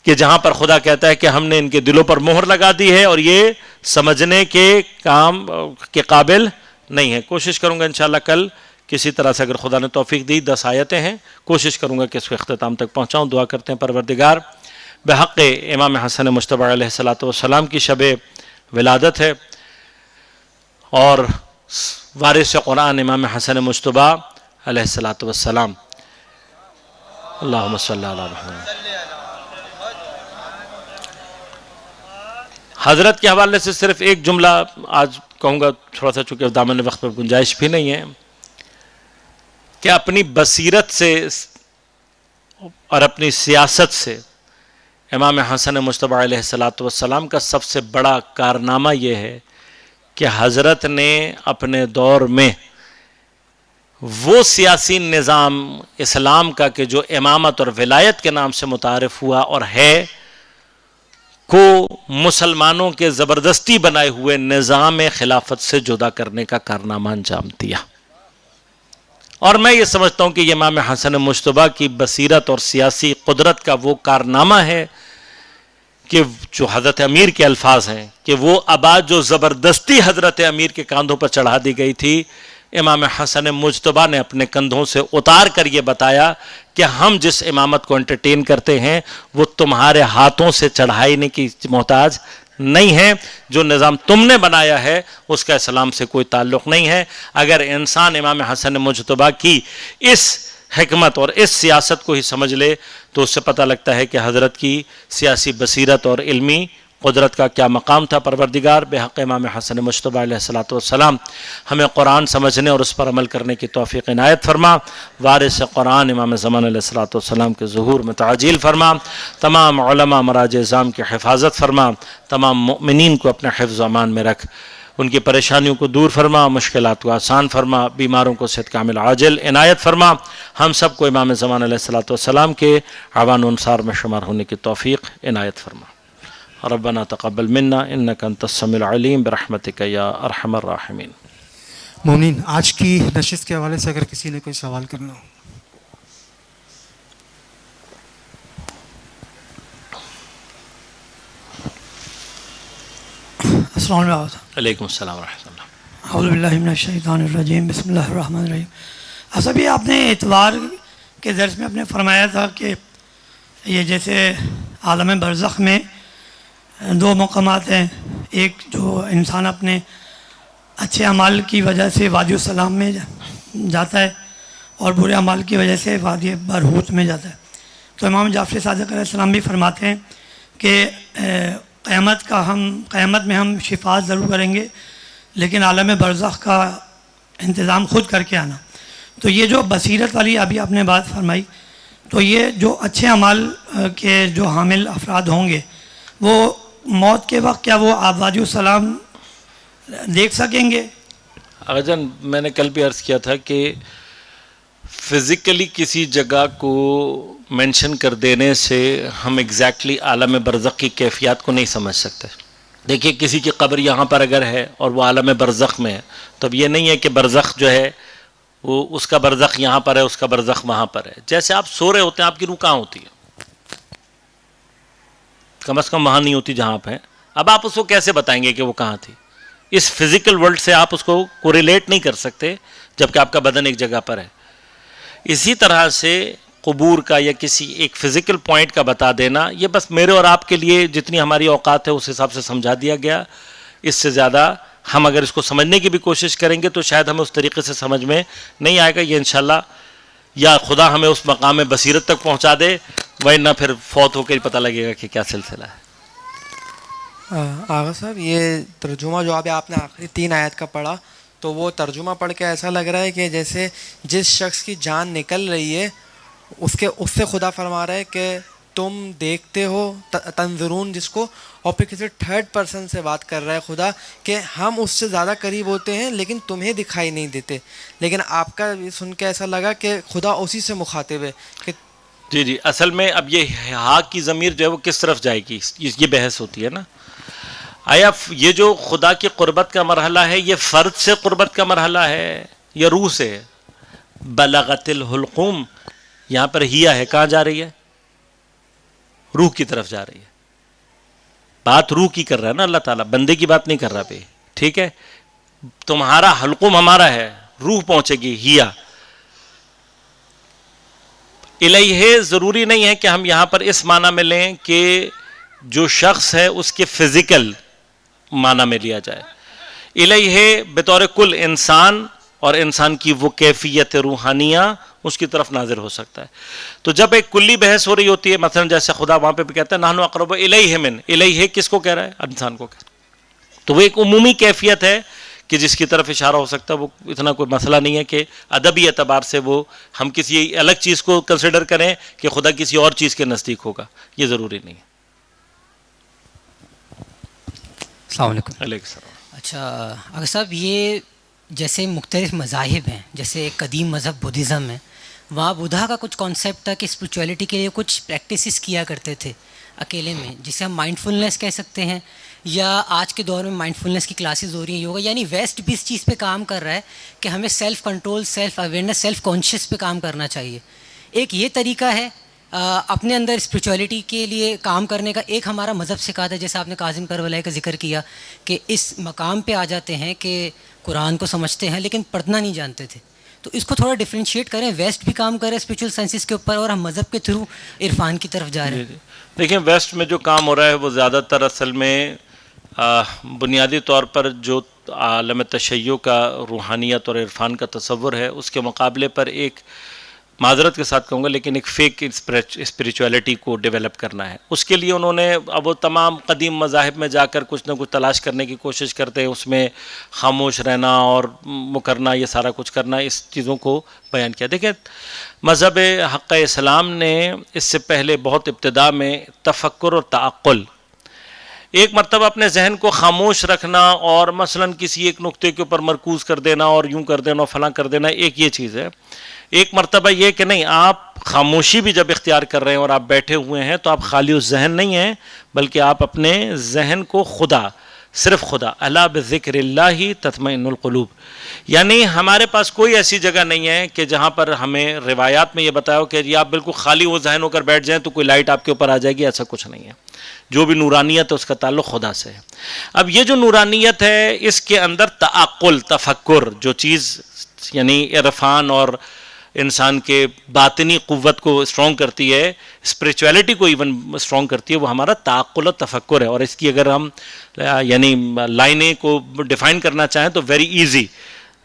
کہ جہاں پر خدا کہتا ہے کہ ہم نے ان کے دلوں پر مہر لگا دی ہے اور یہ سمجھنے کے کام کے قابل نہیں ہے۔ کوشش کروں گا انشاءاللہ کل کسی طرح سے اگر خدا نے توفیق دی 10 آیتیں ہیں، کوشش کروں گا کہ اس کو اختتام تک پہنچاؤں۔ دعا کرتے ہیں پروردگار بحق امام حسن مجتبی علیہ السلام کی شب ولادت ہے اور وارث قرآن امام حسن مجتبی علیہ السلام، اللہم صلی علی محمد۔ حضرت کے حوالے سے صرف ایک جملہ آج کہوں گا، تھوڑا سا چونکہ دامن وقت پر گنجائش بھی نہیں ہے، کہ اپنی بصیرت سے اور اپنی سیاست سے امام حسن مجتبی علیہ السلام کا سب سے بڑا کارنامہ یہ ہے کہ حضرت نے اپنے دور میں وہ سیاسی نظام اسلام کا کہ جو امامت اور ولایت کے نام سے متعارف ہوا اور ہے، کو مسلمانوں کے زبردستی بنائے ہوئے نظام خلافت سے جدا کرنے کا کارنامہ انجام دیا۔ اور میں یہ سمجھتا ہوں کہ یہ امام حسن مجتبی کی بصیرت اور سیاسی قدرت کا وہ کارنامہ ہے کہ جو حضرت امیر کے الفاظ ہیں کہ وہ ابا جو زبردستی حضرت امیر کے کاندھوں پر چڑھا دی گئی تھی، امام حسن مجتبی نے اپنے کندھوں سے اتار کر یہ بتایا کہ ہم جس امامت کو انٹرٹین کرتے ہیں وہ تمہارے ہاتھوں سے چڑھانے کی محتاج نہیں ہے، جو نظام تم نے بنایا ہے اس کا اسلام سے کوئی تعلق نہیں ہے۔ اگر انسان امام حسن مجتبی کی اس حکمت اور اس سیاست کو ہی سمجھ لے تو اس سے پتہ لگتا ہے کہ حضرت کی سیاسی بصیرت اور علمی قدرت کا کیا مقام تھا۔ پروردگار بحق امام حسن مجتبی علیہ السلام ہمیں قرآن سمجھنے اور اس پر عمل کرنے کی توفیق عنایت فرما، وارث قرآن امام زمان علیہ السلام کے ظہور میں تعجیل فرما، تمام علماء مراجع اعظام کی حفاظت فرما، تمام مؤمنین کو اپنے حفظ و امان میں رکھ، ان کی پریشانیوں کو دور فرما، مشکلات کو آسان فرما، بیماروں کو صحت کامل عاجل عنایت فرما، ہم سب کو امام زمان علیہ السلام کے اعوان و انصار میں شمار ہونے کی توفیق عنایت فرما۔ ربنا تقبل منا انك انت السميع العليم برحمتك یا ارحم الراحمین. مومنین، آج کی نشست کے حوالے سے اگر کسی نے کوئی سوال کرنا ہو. السلام علیکم. علیکم السلام ورحمۃ اللہ. اعوذ باللہ من الشیطان الرجیم، بسم اللہ الرحمن الرحیم. اصل یہ آپ نے اتوار کے درس میں آپ نے فرمایا تھا کہ یہ جیسے عالم برزخ میں دو مقامات ہیں، ایک جو انسان اپنے اچھے اعمال کی وجہ سے وادی السلام میں جاتا ہے اور برے اعمال کی وجہ سے وادی برہوت میں جاتا ہے. تو امام جعفر صادق علیہ السلام بھی فرماتے ہیں کہ قیامت میں ہم شفاعت ضرور کریں گے، لیکن عالم برزخ کا انتظام خود کر کے آنا. تو یہ جو بصیرت والی ابھی آپ نے بات فرمائی، تو یہ جو اچھے اعمال کے جو حامل افراد ہوں گے وہ موت کے وقت کیا وہ وادی السلام دیکھ سکیں گے؟ اگر جان میں نے کل بھی عرض کیا تھا کہ فزیکلی کسی جگہ کو مینشن کر دینے سے ہم ایگزیکٹلی عالم برزخ کی کیفیات کو نہیں سمجھ سکتے. دیکھیے کسی کی قبر یہاں پر اگر ہے اور وہ عالم برزخ میں ہے تو اب یہ نہیں ہے کہ برزخ جو ہے وہ اس کا برزخ یہاں پر ہے، اس کا برزخ وہاں پر ہے. جیسے آپ سو رہے ہوتے ہیں، آپ کی روح کہاں ہوتی ہے؟ کم از کم وہاں نہیں ہوتی جہاں آپ ہیں. اب آپ اس کو کیسے بتائیں گے کہ وہ کہاں تھی؟ اس فزیکل ورلڈ سے آپ اس کو کوریلیٹ نہیں کر سکتے جبکہ آپ کا بدن ایک جگہ پر ہے. اسی طرح سے قبور کا یا کسی ایک فزیکل پوائنٹ کا بتا دینا، یہ بس میرے اور آپ کے لیے جتنی ہماری اوقات ہے اس حساب سے سمجھا دیا گیا. اس سے زیادہ ہم اگر اس کو سمجھنے کی بھی کوشش کریں گے تو شاید ہمیں اس طریقے سے سمجھ میں نہیں آئے گا. یہ انشاءاللہ یا خدا ہمیں اس مقام میں بصیرت تک پہنچا دے، ورنہ پھر فوت ہو کے پتہ لگے گا کہ کیا سلسلہ ہے. آغا صاحب، یہ ترجمہ جو آپ نے آخری 3 آیت کا پڑھا، تو وہ ترجمہ پڑھ کے ایسا لگ رہا ہے کہ جیسے جس شخص کی جان نکل رہی ہے اس سے خدا فرما رہا ہے کہ تم دیکھتے ہو، تنظرون جس کو، اور پھر کسی تھرڈ پرسن سے بات کر رہا ہے خدا کہ ہم اس سے زیادہ قریب ہوتے ہیں لیکن تمہیں دکھائی نہیں دیتے. لیکن آپ کا سن کے ایسا لگا کہ خدا اسی سے مخاطب ہے کہ جی اصل میں اب یہ ہا کی ضمیر جو ہے وہ کس طرف جائے گی، یہ بحث ہوتی ہے نا. آیا یہ جو خدا کی قربت کا مرحلہ ہے یہ فرد سے قربت کا مرحلہ ہے یا روح سے؟ بلغت الحلقوم، یہاں پر ہیا ہے، کہاں جا رہی ہے؟ روح کی طرف جا رہی ہے. بات روح کی کر رہا ہے نا اللہ تعالیٰ، بندے کی بات نہیں کر رہا. بھائی ٹھیک ہے، تمہارا حلقوم ہمارا ہے، روح پہنچے گی ہیا الیہ. ضروری نہیں ہے کہ ہم یہاں پر اس معنی میں لیں کہ جو شخص ہے اس کے فزیکل معنی میں لیا جائے. الیہ بطور کل انسان اور انسان کی وہ کیفیت روحانیہ اس کی طرف ناظر ہو سکتا ہے. تو جب ایک کلی بحث ہو رہی ہوتی ہے، مثلا جیسے خدا وہاں پہ بھی کہتا ہے نحن اقرب الیہ من، الیہ کس کو کہہ رہا ہے؟ انسان کو کہہ رہا ہے. تو وہ ایک عمومی کیفیت ہے کہ جس کی طرف اشارہ ہو سکتا ہے. وہ اتنا کوئی مسئلہ نہیں ہے کہ ادبی اعتبار سے وہ ہم کسی الگ چیز کو کنسیڈر کریں کہ خدا کسی اور چیز کے نزدیک ہوگا، یہ ضروری نہیں ہے. السلام علیکم. علیکم السلام. اچھا اگر صاحب، یہ جیسے مختلف مذاہب ہیں، جیسے قدیم مذہب بدھزم ہے، وہاں بدھا کا کچھ کانسیپٹ تھا کہ اسپریچولیٹی کے لیے کچھ پریکٹسز کیا کرتے تھے اکیلے میں، جسے ہم مائنڈ فلنس کہہ سکتے ہیں، یا آج کے دور میں مائنڈ فلنس کی کلاسز ہو رہی ہیں، یوگا. یعنی ویسٹ بھی اس چیز پہ کام کر رہا ہے کہ ہمیں self control, self awareness, self conscious پہ کام کرنا چاہیے. ایک یہ طریقہ ہے اپنے اندر اسپریچولیٹی کے لیے کام کرنے کا. ایک ہمارا مذہب سکھاتا ہے، جیسے آپ نے کاظم کربلائی کا ذکر کیا، کہ اس مقام پہ آ جاتے ہیں کہ قرآن کو سمجھتے ہیں لیکن پڑھنا نہیں جانتے تھے. تو اس کو تھوڑا ڈفرینشیٹ کریں. ویسٹ بھی کام کرے اسپریچول سائنسز کے اوپر اور ہم مذہب کے تھرو عرفان کی طرف جا رہے ہیں. دیکھیں ویسٹ میں جو کام ہو رہا ہے وہ زیادہ تر اصل میں بنیادی طور پر جو عالم تشیع کا روحانیت اور عرفان کا تصور ہے اس کے مقابلے پر ایک، معذرت کے ساتھ کہوں گا لیکن ایک فیک اسپریچولیٹی کو ڈیولپ کرنا ہے. اس کے لیے انہوں نے اب وہ تمام قدیم مذاہب میں جا کر کچھ نہ کچھ تلاش کرنے کی کوشش کرتے ہیں، اس میں خاموش رہنا اور مکرنا، یہ سارا کچھ کرنا، اس چیزوں کو بیان کیا. دیکھیں مذہب حق اسلام نے اس سے پہلے بہت ابتدا میں تفکر اور تعقل، ایک مرتبہ اپنے ذہن کو خاموش رکھنا اور مثلاً کسی ایک نقطے کے اوپر مرکوز کر دینا اور یوں کر دینا اور فلاں کر دینا، ایک یہ چیز ہے. ایک مرتبہ یہ کہ نہیں، آپ خاموشی بھی جب اختیار کر رہے ہیں اور آپ بیٹھے ہوئے ہیں تو آپ خالی ذہن نہیں ہیں، بلکہ آپ اپنے ذہن کو خدا، صرف خدا، الا بذکر اللہ تطمئن القلوب، یعنی ہمارے پاس کوئی ایسی جگہ نہیں ہے کہ جہاں پر ہمیں روایات میں یہ بتایا ہو کہ آپ بالکل خالی وہ ذہن ہو کر بیٹھ جائیں تو کوئی لائٹ آپ کے اوپر آ جائے گی، ایسا کچھ نہیں ہے. جو بھی نورانیت ہے اس کا تعلق خدا سے ہے. اب یہ جو نورانیت ہے اس کے اندر تعقل، تفکر، جو چیز یعنی عرفان اور انسان کے باطنی قوت کو اسٹرانگ کرتی ہے، اسپریچویلٹی کو ایون اسٹرانگ کرتی ہے، وہ ہمارا تعقل و تفکر ہے. اور اس کی اگر ہم یعنی لائنیں کو ڈیفائن کرنا چاہیں تو ویری ایزی،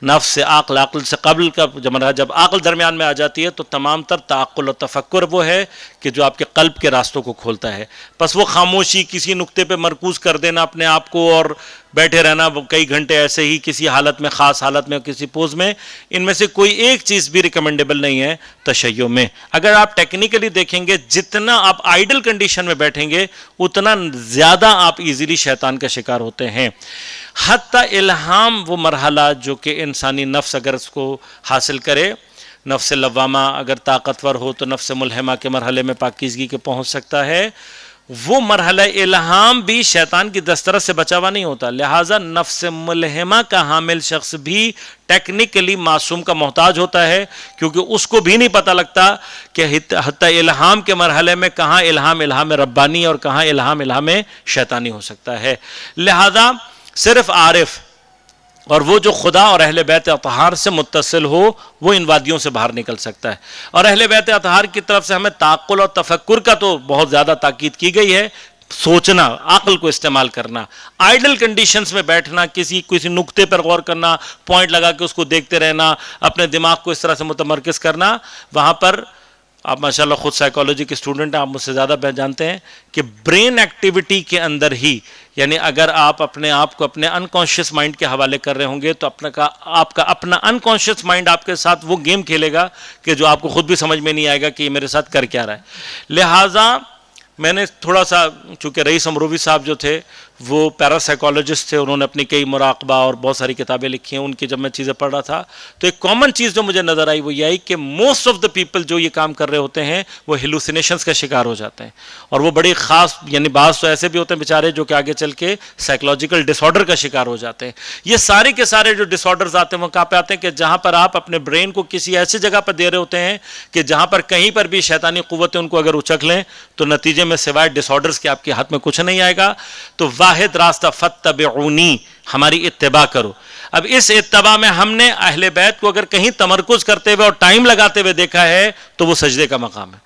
نفس سے عقل، عقل سے قبل کا جب عقل درمیان میں آ جاتی ہے تو تمام تر تعقل و تفکر وہ ہے کہ جو آپ کے قلب کے راستوں کو کھولتا ہے. بس وہ خاموشی، کسی نقطے پہ مرکوز کر دینا اپنے آپ کو اور بیٹھے رہنا کئی گھنٹے ایسے ہی کسی حالت میں، خاص حالت میں، کسی پوز میں، ان میں سے کوئی ایک چیز بھی ریکمینڈیبل نہیں ہے تشیع میں. اگر آپ ٹیکنیکلی دیکھیں گے، جتنا آپ آئیڈل کنڈیشن میں بیٹھیں گے اتنا زیادہ آپ ایزیلی شیطان کا شکار ہوتے ہیں. حتی الہام وہ مرحلہ جو کہ انسانی نفس اگر اس کو حاصل کرے، نفس لوامہ اگر طاقتور ہو تو نفس ملہمہ کے مرحلے میں پاکیزگی کے پہنچ سکتا ہے. وہ مرحلہ الہام بھی شیطان کی دسترس سے بچا ہوا نہیں ہوتا. لہٰذا نفس ملہمہ کا حامل شخص بھی ٹیکنیکلی معصوم کا محتاج ہوتا ہے، کیونکہ اس کو بھی نہیں پتہ لگتا کہ حتی الہام کے مرحلے میں کہاں الہام ربانی اور کہاں الہام شیطانی ہو سکتا ہے. لہٰذا صرف عارف اور وہ جو خدا اور اہل بیت اطہار سے متصل ہو وہ ان وادیوں سے باہر نکل سکتا ہے. اور اہل بیت اطہار کی طرف سے ہمیں تعقل اور تفکر کا تو بہت زیادہ تاکید کی گئی ہے، سوچنا، عقل کو استعمال کرنا، آئیڈل کنڈیشنز میں بیٹھنا، کسی نقطے پر غور کرنا، پوائنٹ لگا کے اس کو دیکھتے رہنا، اپنے دماغ کو اس طرح سے متمرکز کرنا. وہاں پر آپ ماشاءاللہ خود سائیکالوجی کے اسٹوڈنٹ ہیں، آپ مجھ سے زیادہ جانتے ہیں کہ برین ایکٹیویٹی کے اندر ہی، یعنی اگر آپ اپنے آپ کو اپنے انکانشیس مائنڈ کے حوالے کر رہے ہوں گے تو آپ کا اپنا انکانشیس مائنڈ آپ کے ساتھ وہ گیم کھیلے گا کہ جو آپ کو خود بھی سمجھ میں نہیں آئے گا کہ یہ میرے ساتھ کر کیا رہا ہے. لہٰذا میں نے تھوڑا سا، چونکہ رئیس امروی صاحب جو تھے وہ پیرا سائیکالوجسٹ تھے، انہوں نے اپنی کئی مراقبہ اور بہت ساری کتابیں لکھی ہیں، ان کی جب میں چیزیں پڑھ رہا تھا تو ایک کامن چیز جو مجھے نظر آئی وہ یہ آئی کہ موسٹ آف دا پیپل جو یہ کام کر رہے ہوتے ہیں وہ ہیلوسینیشنز کا شکار ہو جاتے ہیں. اور وہ بڑی خاص، یعنی بعض تو ایسے بھی ہوتے ہیں بیچارے جو کہ آگے چل کے سائیکولوجیکل ڈس آرڈر کا شکار ہو جاتے ہیں. یہ سارے کے سارے جو ڈس آرڈرز آتے ہیں وہ کہاں پہ آتے ہیں کہ جہاں پر آپ اپنے برین کو کسی ایسی جگہ پر دے رہے ہوتے ہیں کہ جہاں پر کہیں پر بھی شیطانی قوتیں ان کو اگر اچک لیں تو نتیجے میں سوائے ڈس آرڈرز کے آپ کے ہاتھ میں کچھ نہیں آئے گا. تو واحد راستہ فاتبعونی، ہماری اتباع کرو. اب اس اتباع میں ہم نے اہل بیت کو اگر کہیں تمرکز کرتے ہوئے اور ٹائم لگاتے ہوئے دیکھا ہے تو وہ سجدے کا مقام ہے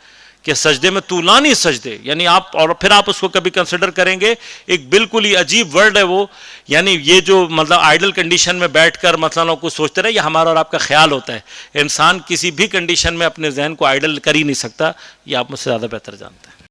کہ سجدے میں طولانی سجدے، یعنی آپ، اور پھر آپ اس کو کبھی کنسیڈر کریں گے ایک بالکل ہی عجیب ورڈ ہے وہ، یعنی یہ جو مطلب آئیڈل کنڈیشن میں بیٹھ کر مثلا کچھ سوچتے رہے، یہ ہمارا اور آپ کا خیال ہوتا ہے. انسان کسی بھی کنڈیشن میں اپنے ذہن کو آئیڈل کر ہی نہیں سکتا، یہ آپ مجھ سے زیادہ بہتر جانتے ہیں.